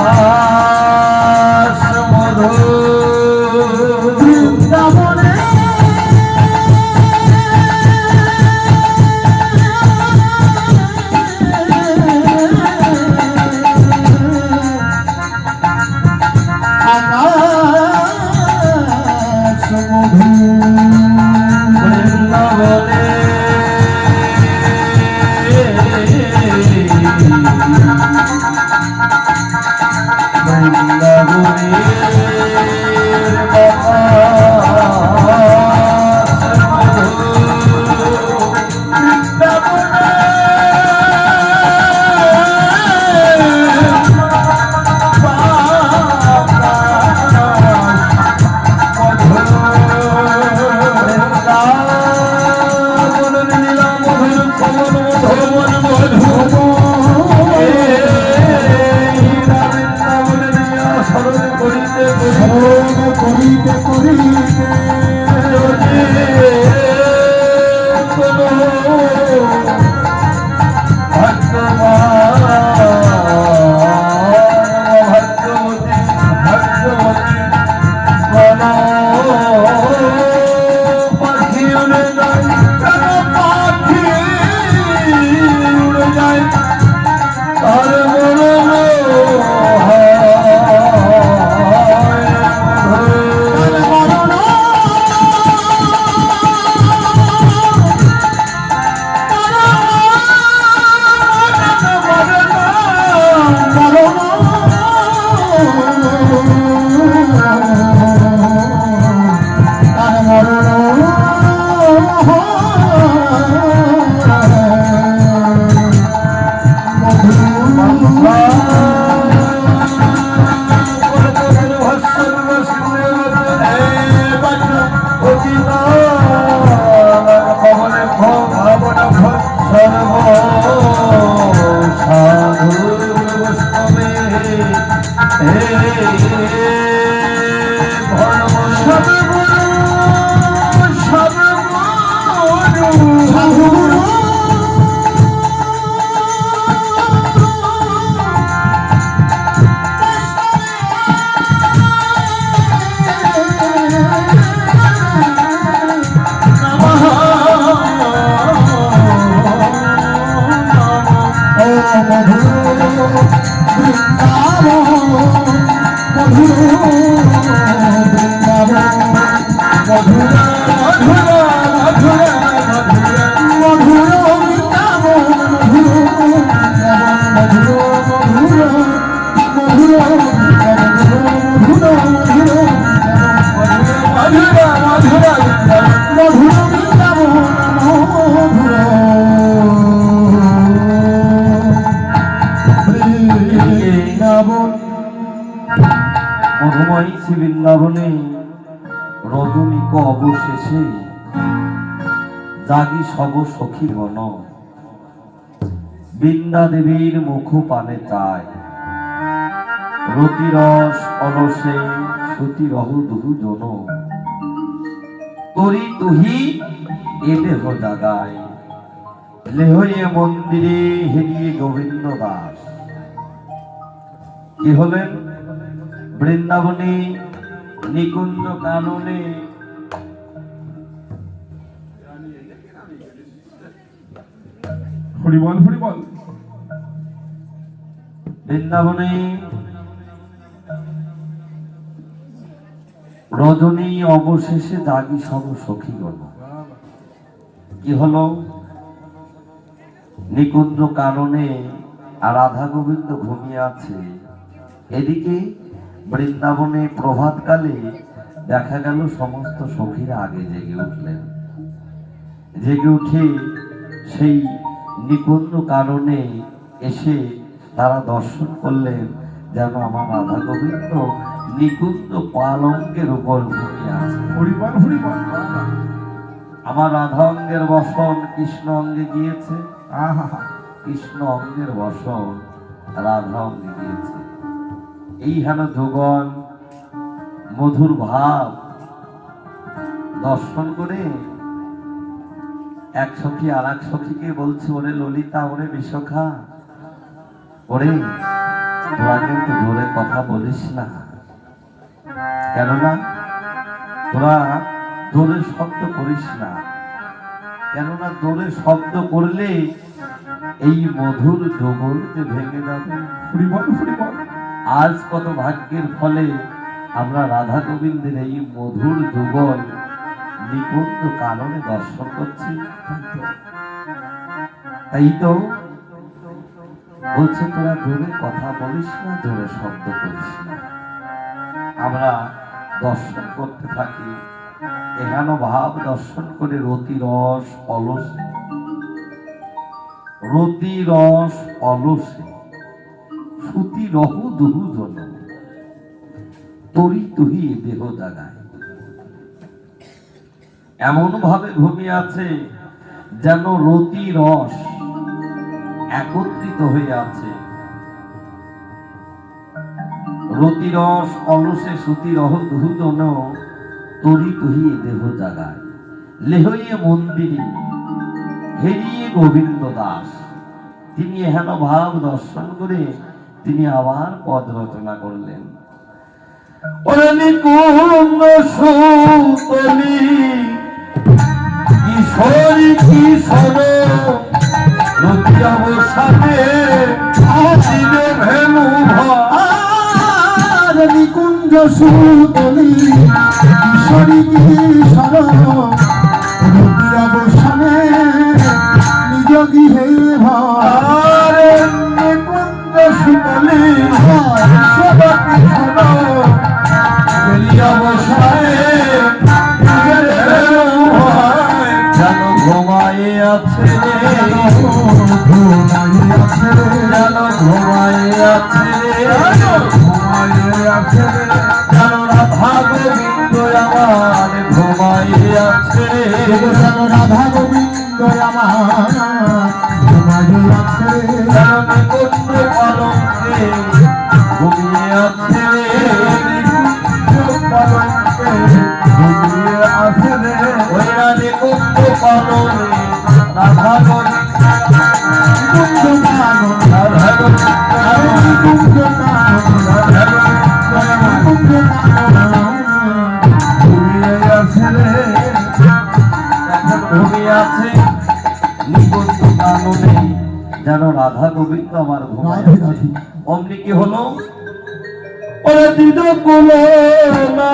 আকাশ মধুর বৃন্দাবনে আকাশ মধুর বৃন্দাবনে মধুময়ী শ্রী বৃন্দাবনে রজনীক অবশেষে জাগি সব সখী গণ, বৃন্দা দেবীর মুখ পানে চায়, রতিরস অলসে সতী রহ দুহু জন, তরি তুহি এ দেহ জাগায়, লেহয়ে মন্দিরে হেরিয়ে গোবিন্দ দাস। কি হলেন? বৃন্দাবনে নিকুঞ্জ কাননে হরিবল হরিবল। বৃন্দাবনে রজনী অবশেষে জাগি সব সখীগণ। কি হলো? নিকুঞ্জ কাননে আর রাধা গোবিন্দ ঘুমিয়ে আছে। এদিকে বৃন্দাবনে প্রভাতকালে দেখা গেল সমস্ত সখীরা আগে জেগে উঠলেন। জেগে উঠে সেই নিকুঞ্জ কাননে এসে তারা দর্শন করলেন যেন আমার রাধা গোবিন্দ নিকুঞ্জ পালঙ্কের উপর ঘুমিয়ে আছে। হরিবল হরিবল। আমার রাধা অঙ্গের বসন কৃষ্ণ অঙ্গে গিয়েছে, আহা কৃষ্ণ অঙ্গের বসন রাধা অঙ্গে গিয়েছে। এই হেন যোগন মধুর ভাব দর্শন করে এক সখী আর এক সখীকে বলছে, ওরে ললিতা, ওরে বিশাখা, ওরে তোরা কিন্তু জোরে কথা বলিস না, কেননা তোরা জোরে শব্দ করিস না, কেননা জোরে শব্দ করলে এই মধুর যৌবন যে ভেঙে যাবে। হরিবল হরিবল। আজ কত ভাগ্যের ফলে আমরা রাধা গোবিন্দের এই মধুর যুগল নিকুঞ্জ কাননে দর্শন করছি। তাই তো বলছে, তোরা জোরে কথা বলিস না, জোরে শব্দ করিস না। আমরা দর্শন করতে থাকি, এহেন ভাব দর্শন করে রতিরস অলসে, রতিরস অলসে সুতি রহু দুহু জন, তরি তুহি দেহ জাগায়। এমন ভাবে ঘুমিয়ে আছে যেন রতি রস একত্রিত হয়ে আছে। রতি রস অলসে সুতি রহ দুহু জন, তরি তুহি দেহ জাগায়, লেহইয়ে মন্দিরে হেরিয়ে গোবিন্দ দাস। তিনি এহেন ভাব দর্শন করে তিনি আবার পদ রচনা করলেন। ওরে নিকুঞ্জ সুতলি কিশোরী কিশোর রতি অবসানে আসিলে ভেনু ভার। নিকুঞ্জ সুতলি কিশোরী কিশোর রতি অবসানে নিজ গৃহে ভার। নিকুঞ্জ সুতলি যেন ঘুমাই আছে, যেন ঘুমাই আছে, যেন রাধা গোবিন্দ আমার ঘুমাই আছে, রাধা গোবিন্দ আমার ঘুমাই আছে। যেন নিকুঞ্জ পালঙ্কে ঘুমিয়ে আছে, ওইরা নিকুঞ্জ পালনে রাধা গোবিন্দ, রাধা গোবিন্দ, ঘুমিয়ে আছে নিকুঞ্জ কাননে যেন রাধা গোবিন্দ আমার ঘুমায় আছে। অমনি কি হলো? ওরে দিদ কুলো না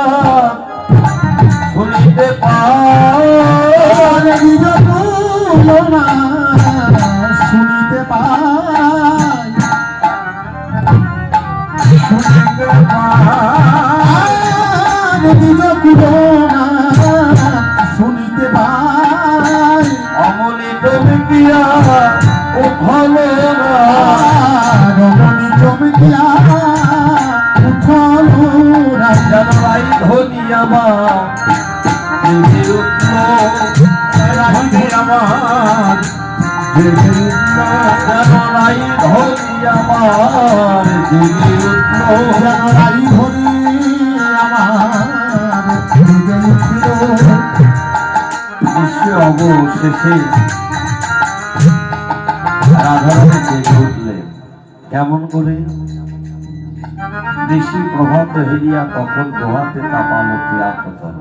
শুনিতে পায়, আরে নিজ তুলনা শুনিতে পাই, শুনিতে পাই, নিজ তুলনা শুনিতে পাই। অমনি চমকিয়া উঠল না, রমণী চমকিয়া উঠল না, যেন রাই ধনী আমার জেগে উঠল, রাধে আমার জেগে উঠল, যেন রাই ধনী আমার জেগে উঠল, যেন রাই ধনী আমার জেগে উঠল। নিশ্চয় অবশেষে রাধারানী জেগে উঠলেন। কেমন করে? ঋষি প্রভাত হেরিয়া তখন গোহাতে তাপালো ক্রিয়াকতর।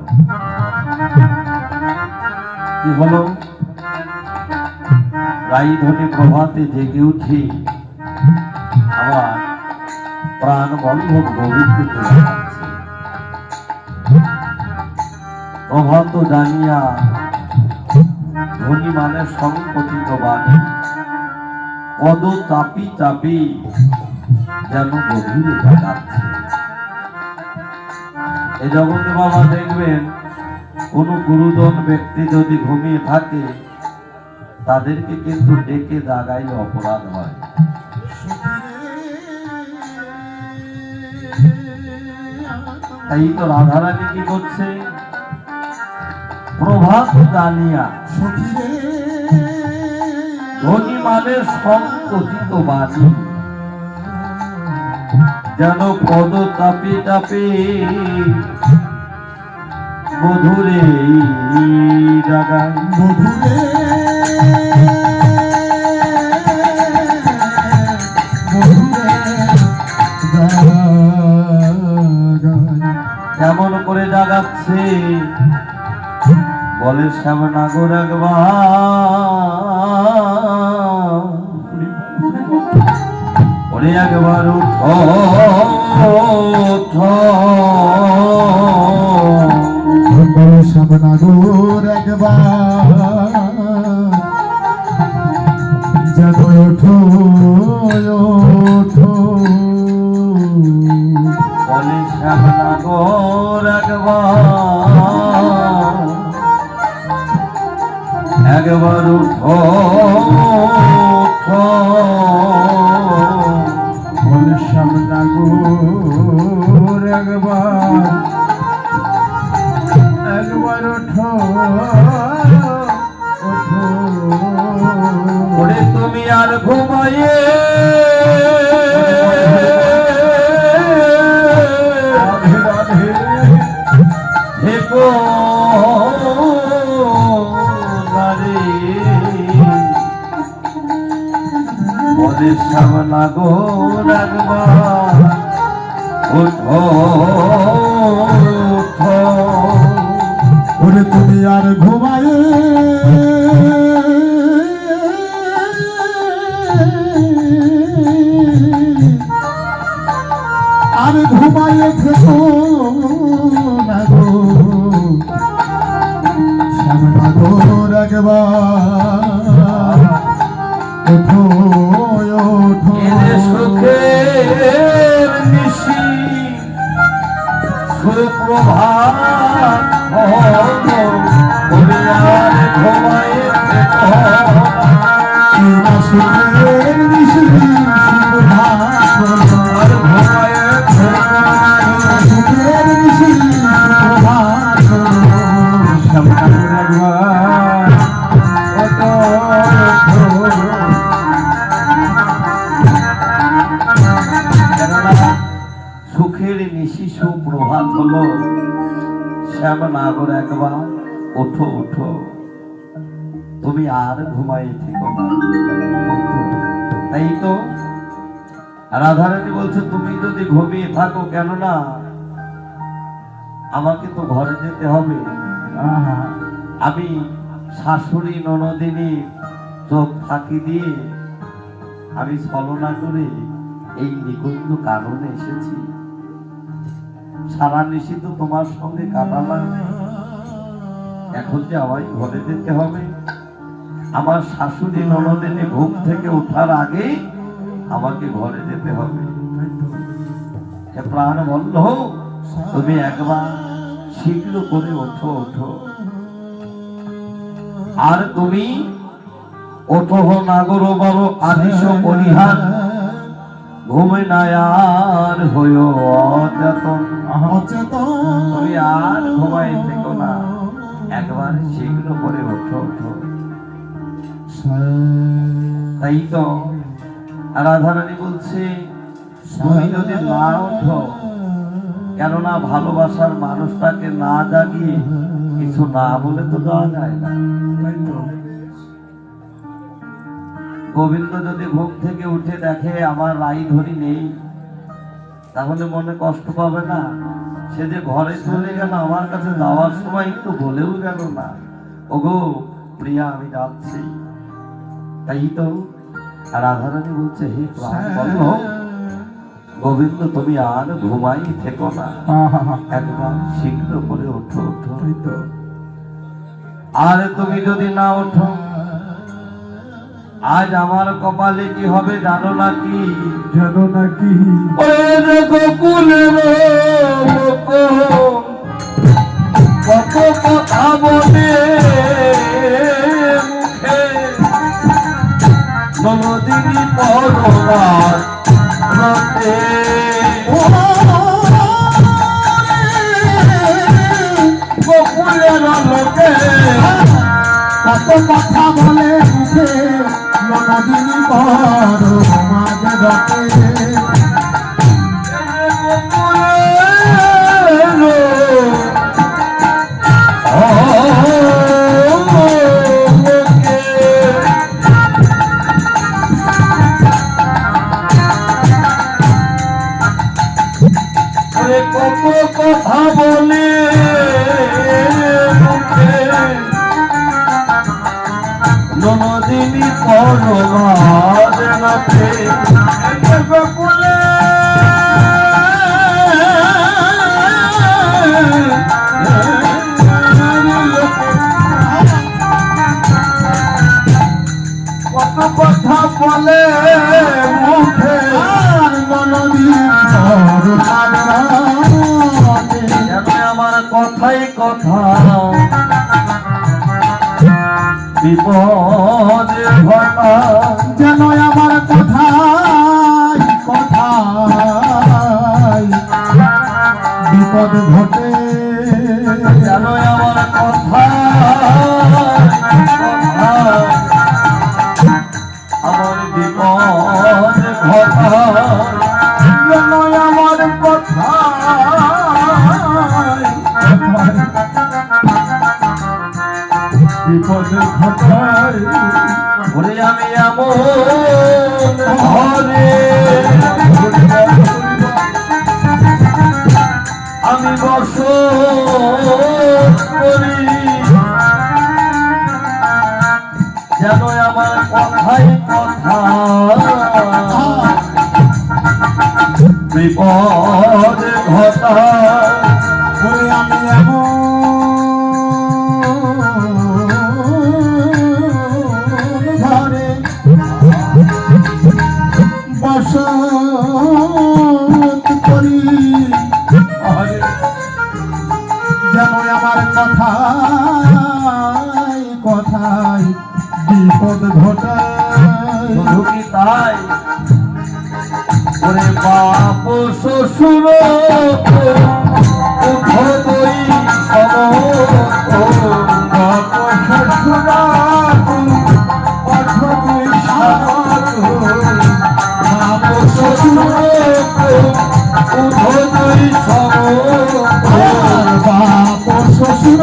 কি হলো? রাইধনী প্রভাতে জেগে উঠে আবার প্রাণ বল্লভ গোবিন্দকে দেখাচ্ছে। প্রভাত জানিয়া ধনী মানে সংকটিত বাণী পদ চাপি চাপি যেন গভীরে জাগাচ্ছে। এই জগতে বাবা দেখবেন কোন গুরুজন ব্যক্তি যদি ঘুমিয়ে থাকে তাদেরকে কিন্তু ডেকে জাগাইলে অপরাধ হয়। তাই তো রাধারানী কি করছে? প্রভাত জানিয়া ধনী মানে সংকটিত বাণী যেন পদ চাপে চাপে মধুরে জাগায়, মধুরে কেমন করে জাগাচ্ছে? বলে শ্যামনাগর একবার ওরে একবার উঠো উঠো, শ্যামনাগর একবার যেন ওঠো ওঠো, বলে শ্যামনাগর একবার উঠো উঠো, বলে শ্যামনাগর একবার একবার ওঠো ওঠো, ওরে তুমি আর ঘুমাইয়ে রাধে রাধে থেকো না রে, বলে শ্যামনাগর একবার উঠো উঠো, ওরে তুমি আর ঘুমায়ে আর ঘুমায়ে থেকো না গো, শ্যামনাগর একবার ওঠো ওঠো, এরে সুখের নিশি সুপ্রভাত ওরে আর ঘুমায়ে থেকো না, সুখের নিশি সুপ্রভাত, আর ঘুমায়ে থেকো না, সুখের নিশি সুপ্রভাত, শ্যামনাগর একবার ওঠো ওঠো। কেননা সুখের নিশি সুপ্রভাত হলো শ্যামনাগর একবার ওঠো ওঠো, তুমি আর ঘুমাইয়ে থেকো না। তাই তো রাধারানী বলছে তুমি যদি ঘুমিয়ে থাকো, কেননা আমাকে তো ঘরে যেতে হবে। আমি শাশুড়ি ননদিনী চোখ ফাঁকি দিয়ে আমি ছলনা করে এই নিকুঞ্জ কারণে এসেছি। সারা নিশি তো তোমার সঙ্গে কাটালাম, এখন যে আমায় ঘরে যেতে হবে, আমার শাশুড়ি ননদিনী ঘুম থেকে ওঠার আগে আমাকে ঘরে যেতে হবে। হে প্রাণ বলল, তুমি একবার শীঘ্র করে ওঠো ওঠো। আর তুমি ওঠো নাগর বড় আদিশ পরিহার, ঘুমে না আর হইও অচেতন। তুমি আর ঘুমাই থেকো না, একবার শীঘ্র করে ওঠো ওঠো। তাই তো রাধারানী বলছে, তুমি যদি না ওঠো, কেননা ভালোবাসার মানুষটাকে না জাগিয়ে কিছু না বলে তো দেওয়া যায় না। গোবিন্দ যদি ঘুম থেকে উঠে দেখে আমার রাইধরি নেই, তাহলে মনে কষ্ট পাবে না? সে যে ঘরে চলে গেল, আমার কাছে যাওয়ার সময় একটু বলেও গেল না, ওগো প্রিয়া আমি যাচ্ছি। তাই তো রাধারানী বলছে, হে প্রাণ বল্লভ, গোবিন্দ তুমি আর ঘুমাই থেকো না, একবার শীঘ্র করে ওঠো ওঠো। আর তুমি যদি না ওঠো, আজ আমার কপালে কি হবে জানো নাকি? জানো নাকি? গোকুলের কত কথা বলে মুখে, ননদিনী পরমার রতে। গোকুলের লোকে কত কথা বলে মুখে, ননদিনী বড় মাঝে রতে। কত কথা বলে মুখে, ননদিনী পরমার রতে। গোকুলে কত কথা বলে মুখে, আমার কথাই কথা বিপদ ঘটা। যেন আমার কথাই কথাই বিপদ ঘটে। যেন আমার কথা আমার বিপদ ঘটা। যেন আমার কথা বিপদ ঘটায়। ঘুরে আমি এমন ঘরে আমি বসত করি, যেন আমার কথাই কথা বিপদ ঘটা। ওরে আমি এমন ঘরে বসত করি, যেন আমার কথাই কথাই বিপদ ঘটায়। শুধু কি তাই? ওরে বাপ শ্বশুর উঠোই আমি শ্বশুর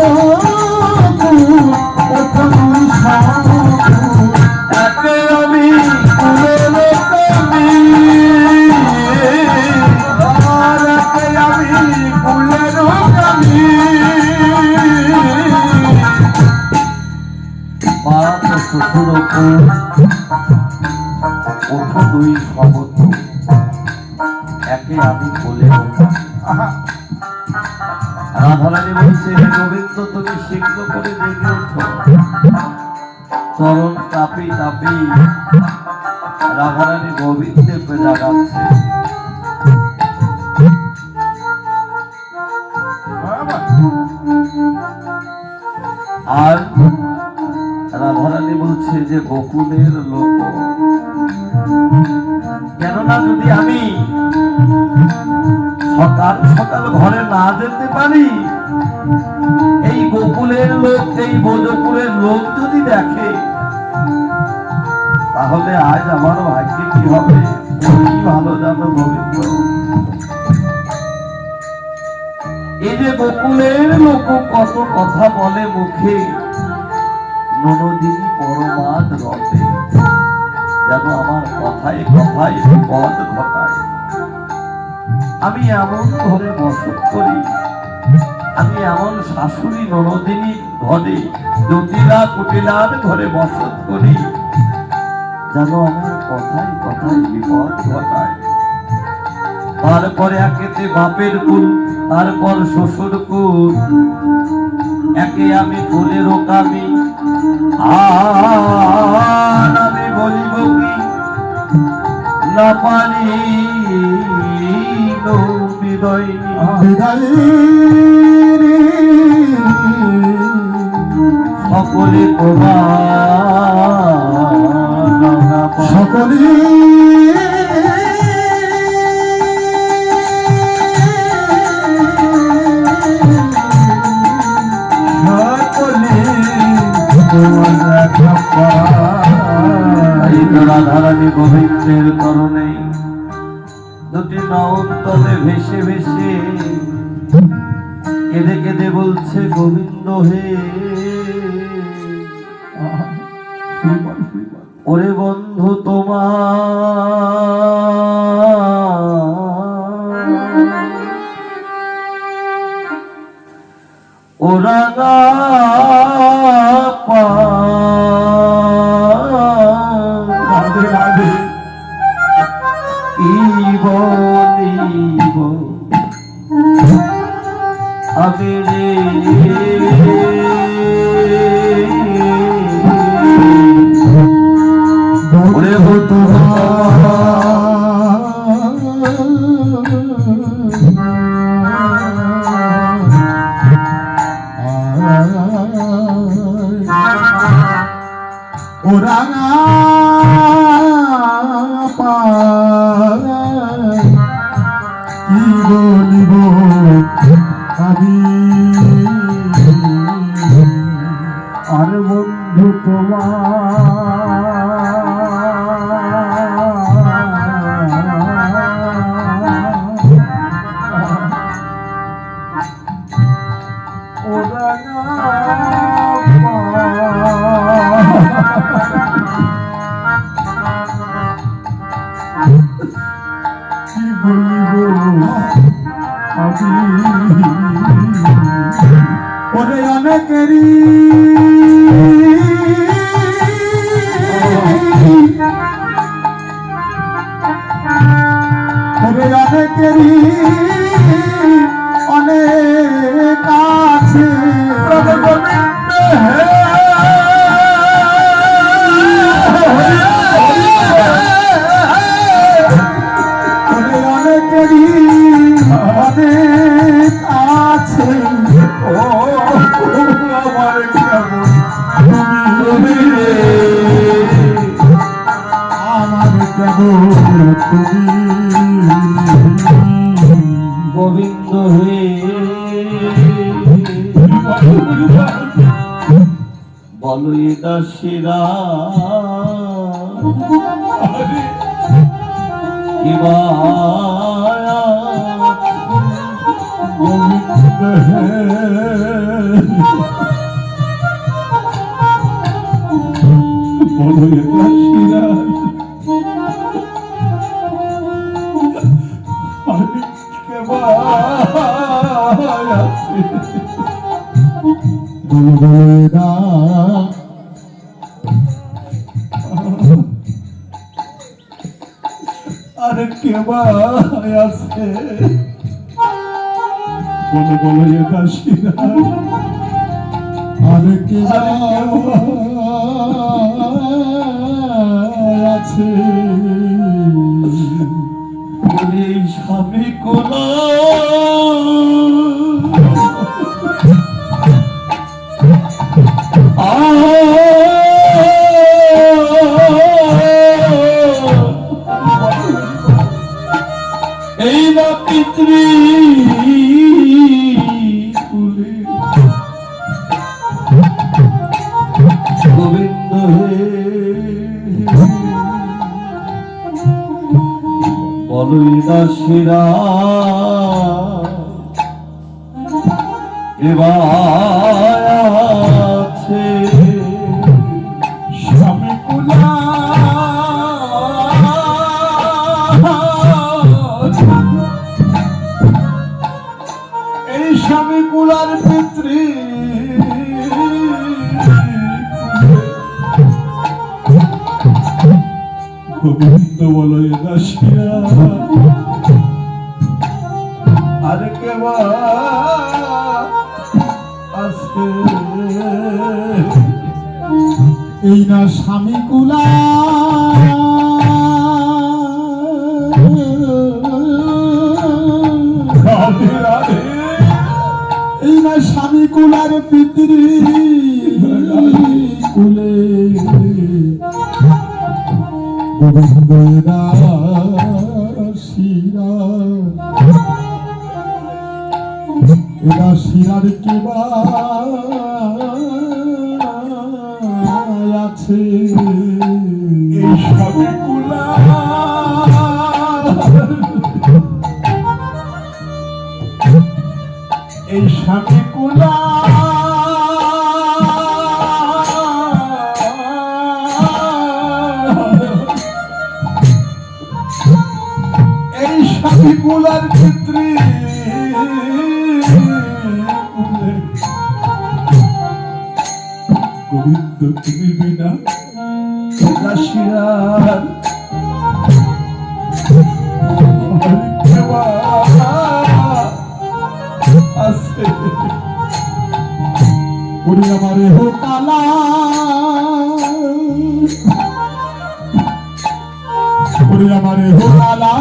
ওঠো দুই সমর্থ, একে আমি বলে রাধারানী বলছে, হে গোবিন্দ, তুমি শীঘ্র করে জেগে ওঠো। চরণ কাঁপি কাঁপি রাধারানী গোবিন্দকে জাগাচ্ছে। আর রাধারানী বলছে যে বকুলের লোক, কেননা যদি আমি সকাল সকাল ঘরে না যেতে পারি, এই গোকুলের লোক, এই বোধপুরের লোক যদি দেখে, তাহলে আজ আমার ভাগ্যে কি হবে কি ভালো জানো গোবিন্দ। এই যে গোকুলের লোক কত কথা বলে মুখে, ননদিনী পরমাদ রতে, যেন আমার কথায় কথায় বিপদ ঘটায়। আমি এমন ঘরে বসত করি, আমি এমন শাশুড়ি ননদিনী ঘরে, জটিলা কুটিলার ঘরে বসত করি, যেন আমার কথায় কথায় বিপদ ঘটায়। তারপরে একেতে বাপের কুল, তারপর শ্বশুর কুল, একে আমি কুলের কামি। আর আমি বলিব কি না পারি বিদায় সকলে তোমার সকলে রাধারানী গোবিন্দের করণে দুটি নয়ন তলে ভেসে ভেসে কেঁদে কেঁদে বলছে, গোবিন্দ হে, ওরে বন্ধু তোমার ওরা আমি রে ওরে ওরা কি বলিব আমি, আর বন্ধু কি বলিব আমি, ওরে অনেকেরই ওরে অনেকেরই অনেক আছে, অনেকেরই অনেক আছে। ও আমার কেমন তুমি রে, আমার কেমন তুমি গোবিন্দ হে, বলো এ দাসীরা আর কেবা আছে বলো বলো এ দাসীরা আর কে আছে এই স্বামী কোলা এই না পিতৃ কুলে গোবিন্দ হে বলই না শিরা এবার আছে স্বামী কুলা এই স্বামী কুলার পিতৃ গোবিন্দ বলো এ দাসীরা আর কেবা আছে এই না স্বামী কুলা এই না স্বামী কুলার পিতৃ কুলে গোবিন্দ শিরা এরা শিরার কেবা আছে এই সবে কুলা এই স্বামী কুলা এই স্বামী কুলার পিতৃ গোবিন্দ তুমি বিনা দাসীরার আছে ওরে আমারে হো কালা ওরে আমারে হো কালা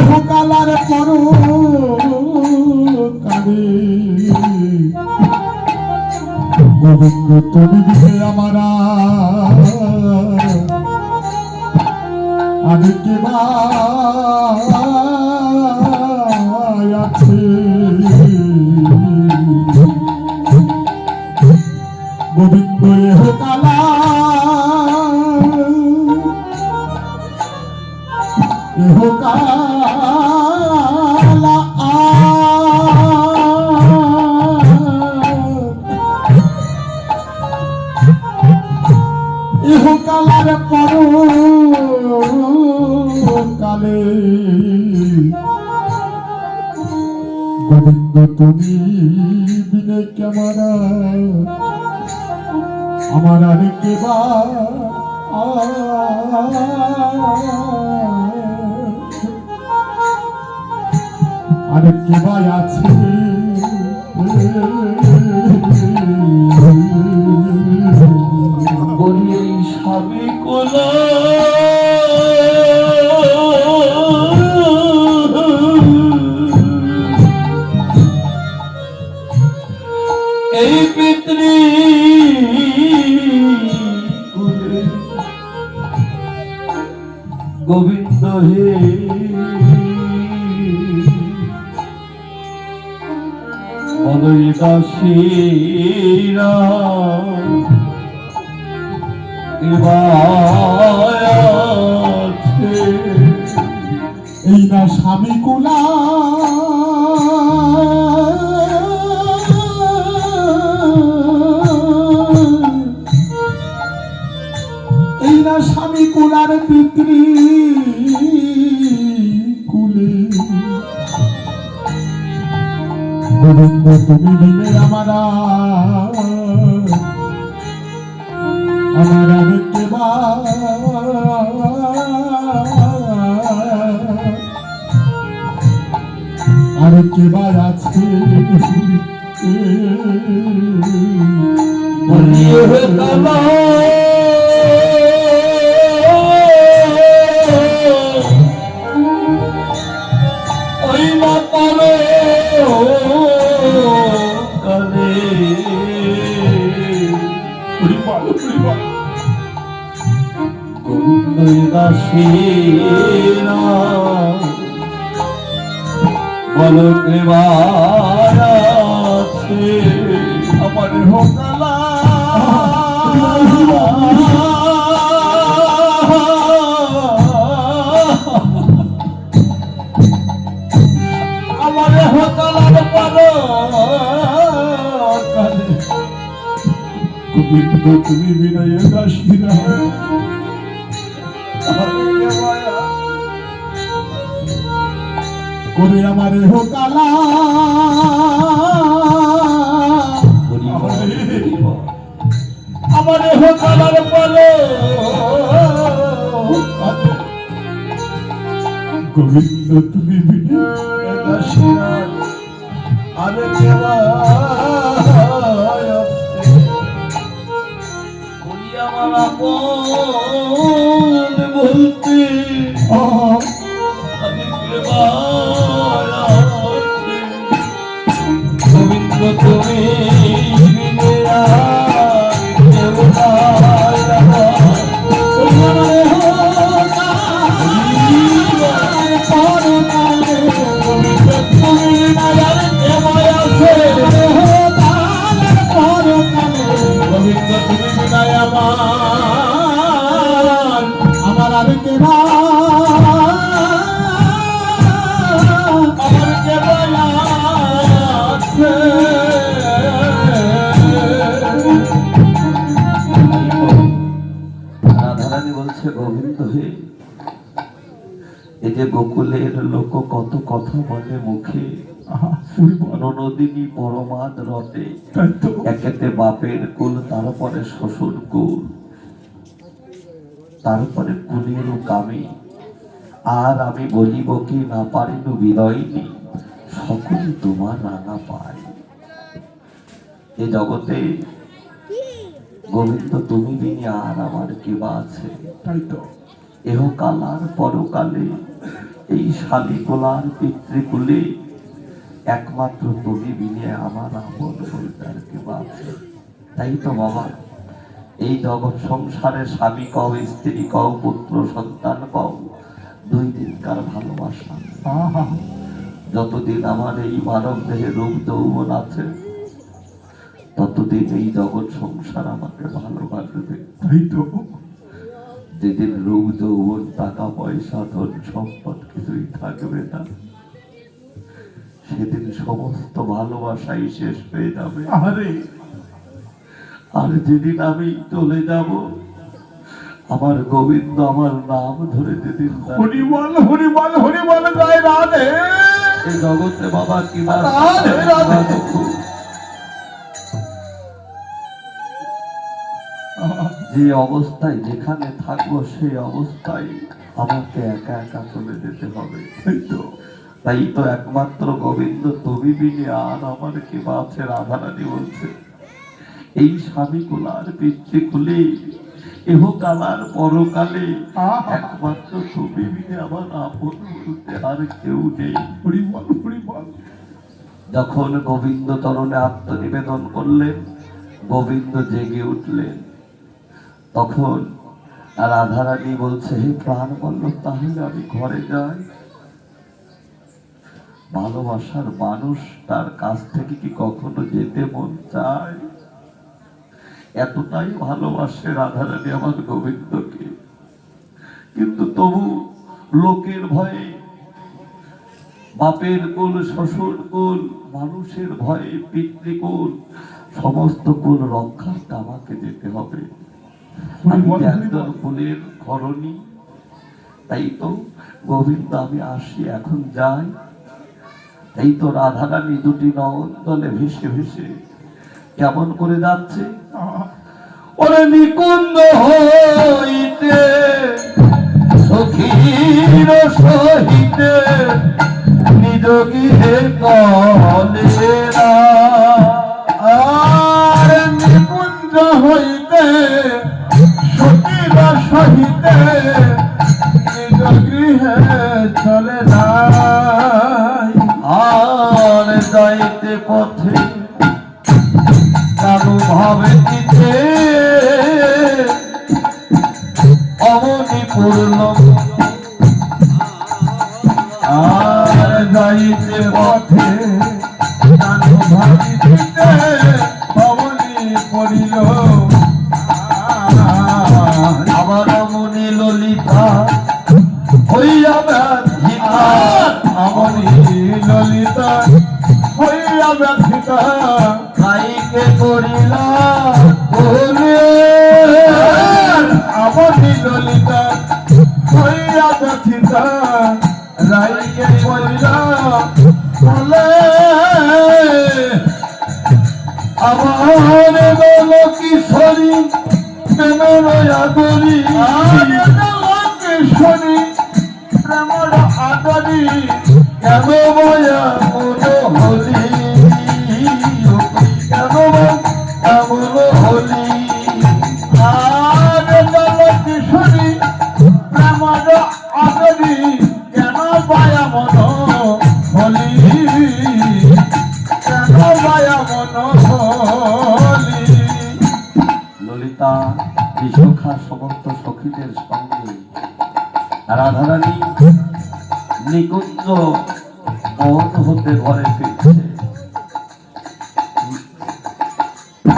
হো কালার পরো কারে গোবিন্দ তুমি দিবে আমারা আমি কে আছে গোবিন্দ এহ কালা এহ কালা এহ কালার পর কালে গোবিন্দ তুমি বিনে কেমারা আমার আর কেবা আর কেবা আছে বলি এই স্বামী কোলা এই পিতৃ কুলে গোবিন্দ হে বলই দাসীরা এই না স্বামী কুলা এই না স্বামী কুলার পিতৃ কুলে গোবিন্দ তুমি বিনে আমারা আমার কেবা কেবা আছে বলিয়ে কালা ওই না পারে কালে গোবিন্দ দাসীরা বলো কেবার আছে আমার হোকালা আমার হোকালার পারো গোবিন্দ তুমি বিনয় দাসীরা করে আমার হোকালা আমার হোকালার পারো গোবিন্দ তুমি বিনয় দাসীরা আরে কেবা বলি আমার আপন বলতে আমি কেবা গোবিন্দ তুমি আমার আর কেবা আমার কেবল আছে রাধারানী বলছে গোবিন্দ হে এই যে গোকুলের লোক কত কথা বলে মুখে ননদিনী পরমাদ রটে একেতে বাপের কুল তারপরে শ্বশুর কুল তারপরে কুলেরও কামে আর আমি বলিব কি না পারিল বিদয়নি সকলে তোমার রাঙা পায় এ জগতে গোবিন্দ তুমি বিনি আর আমার কেবা আছে তাই তো এহকাল আর পরকালে এই শালিকোলার পিতৃকুলে একমাত্র তুমি বিনে আমার আপন বলতে আর কেবা আছে তাই তো বাবা এই জগৎ সংসারে স্বামী কও স্ত্রী কও পুত্র সন্তান কও দুই দিনকার ভালোবাসা যতদিন আমার এই মানব দেহে রূপ যৌবন আছে ততদিন এই জগৎ সংসার আমাকে ভালোবাসবে তাই তো যেদিন রূপ যৌবন টাকা পয়সা ধন সম্পদ কিছুই থাকবে না সেদিন সমস্ত ভালোবাসাই শেষ হয়ে যাবে আরে আর যেদিন আমি চলে যাব আমার গোবিন্দ আমার নাম ধরে যেদিন হরিবল হরিবল হরিবল জয় রাধে এই জগতে বাবা কি রাধে, রাধে। যে অবস্থায় যেখানে থাকবো সেই অবস্থায় আমাকে একা একা চলে যেতে হবে তাই তো একমাত্র গোবিন্দ তুমি বিনে আর আমার কি আছে রাধারানী বলছে এই স্বামী কুলার পিতৃকুলে এহকালার পরকালে একমাত্র তুমি বিনে আমার আপন বলতে আর কেউ নেই হরিবল হরিবল যখন গোবিন্দ চরণে আত্মনিবেদন করলেন গোবিন্দ জেগে উঠলেন তখন রাধারানী বলছে হে প্রাণ বলল তাহলে আমি ঘরে যাই ভালোবাসার মানুষ তার কাছ থেকে কি কখনো যেতে মন চায় এতটাই ভালোবাসে রাধারানী আমার গোবিন্দকে কিন্তু তবু লোকের ভয়ে বাপের কুল শ্বশুর কুল মানুষের ভয়ে পিতৃকুল সমস্ত কুল রক্ষার্থে আমাকে যেতে হবে আমি যে একজন কুলের ধরণী তাই তো গোবিন্দ আমি আসি এখন যাই এই তো রাধারানী দুটি নয়নদলে ভেসে ভেসে কেমন করে যাচ্ছে ওরে নিকুঞ্জ হইতে সখীর সহিতে নিজ গৃহে চলে না। আর নিকুঞ্জ হইতে সখীরা সহিতে নিজ গৃহে চলে নাই। আর যাইতে পথে কেন ভাবে দিতে অমনি পূর্ণ। আর যাইতে পথে জানো ভাবিতে পবনি পড়িল। আবার অমনি ললিতা হইয়া ব্যথিতা। আমনি ললিতা হইয়া ব্যথিতা কাইকে করিলা বলে। আমনি ললিতা হইয়া ব্যথিতা রাইকে করিলা বলে। আমার বল কিশোরী প্রেমের আদরি। কিশোরী প্রেমর আদরি কেন বয়া মন হলি কেন এমন হলি। আর কিশোরী প্রেমর আদরি কেন পায়া মন হলি কেন পায়া মন হলি। ললিতা বিশ্বখা সমস্ত সখীদের সঙ্গে রাধারানী নিকুঞ্জ মন হতে ঘরে ফিরছে।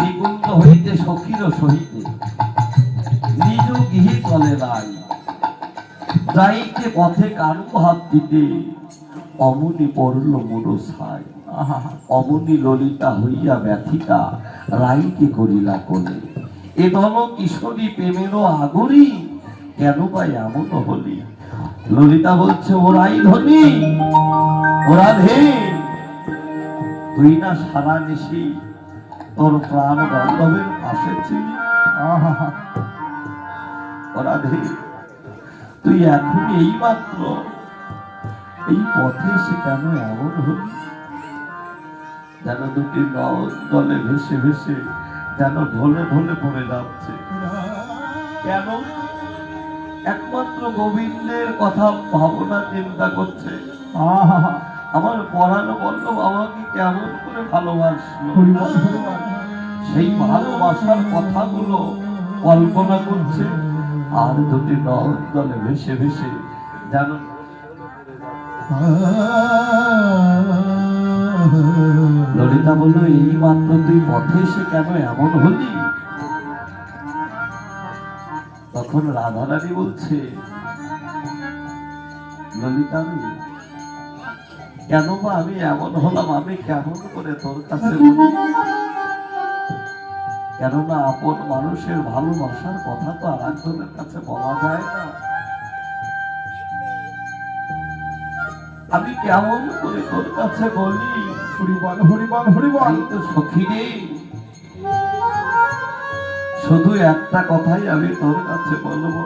নিকুঞ্জ হইতে সখীর সহিতে নিজ গৃহে চলে নাই। যাইতে পথে কারু হাত দিতে অমনি পড়ল মনসায়। অমনি ললিতা হইয়া ব্যথিতা রাইকে করিলা কোলে। এ দল কিশোরী প্রেমেরও আগরি কেন বা এমন হলি। ললিতা বলছে ওরাই ধনী ওরা ধে তুই না সারা নিশি তোর প্রাণ বান্ধবের পাশে ছিলি। ওরা ধে তুই এখন এই মাত্র এই পথে এসে কেন এমন হলি। যেন দুটি দলে ভেসে ভেসে যেন ঢলে ঢলে পড়ে যাচ্ছে। কেন একমাত্র গোবিন্দের কথা ভাবনা চিন্তা করছে। আমার পড়ানো বলল বাবাকে কেমন করে ভালোবাসলো সেই ভালোবাসার কথাগুলো কল্পনা করছে। আর দুটি দলে ভেসে ভেসে যেন ললিতা বলল এই মাত্র তুই পথে এসে কেন এমন হলি। তখন রাধারানী বলছে ললিতা কেন বা আমি এমন হলাম আমি কেমন করে তোর কাছে বলি। কেননা আপন মানুষের ভালোবাসার কথা তো আর একজনের কাছে বলা যায় না। আমি কেমন করে তোর কাছে বলি। হরিবল হরিবল হরিবল। তো সখী রে শুধু একটা কথাই আমি তোর কাছে বলবো।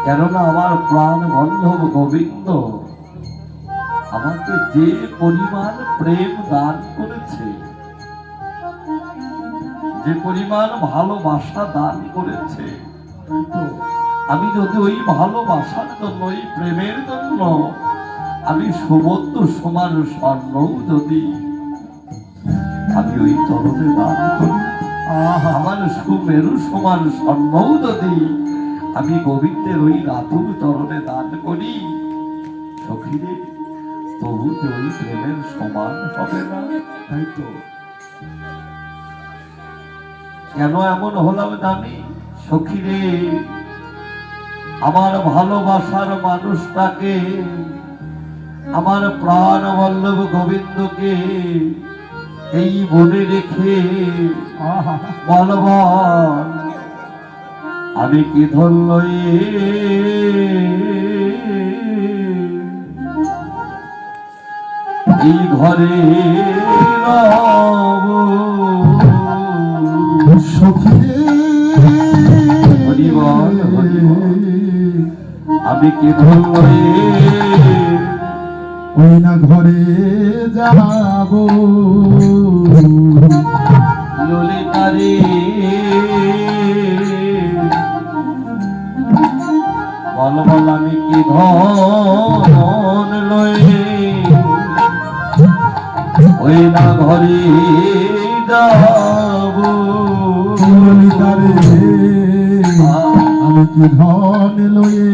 কেননা আমার প্রাণ বান্ধব গোবিন্দ আমাকে যে পরিমাণ প্রেম দান করেছে যে পরিমাণ ভালোবাসা দান করেছে আমি যদি ওই ভালোবাসার জন্য ওই প্রেমের জন্য আমি সমুদ্র সমান স্বর্ণও যদি আমি ওই চরণে দান করি আমার সুমেরু সমান স্বর্ণও যদি আমি গোবিন্দের ওই রাতুর চরণে দান করি সখীরে তবু যে ওই প্রেমের সমান হবে না। তাই তো কেন এমন হলাম জানি সখীরে আমার ভালোবাসার মানুষটাকে আমার প্রাণ বল্লভ গোবিন্দকে এই বনে রেখে বলব আমি কি ধরল এই ঘরে রব সখী হরিবল হরিবল আমি কি ধরল ওই না ঘরে যাব ললিতারে বল বল আমি কি ধন লয়ে ওই না ঘরে যাব ললিতারে আমি কি ধন লয়ে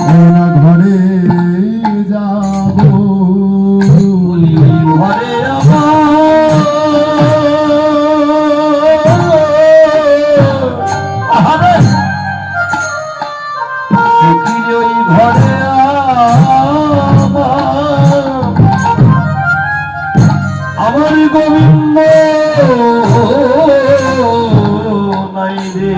ওই না ঘরে যাব বলি ওই ঘরে আমার সখীর ওই ঘরে আমার গোবিন্দ নাই রে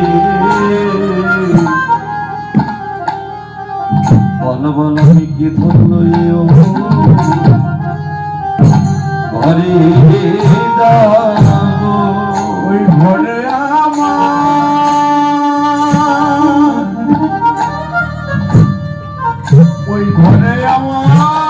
বল বল আমি কি ধরল ঘরে যাব ওই ঘরে আমার ওই ঘরে আমার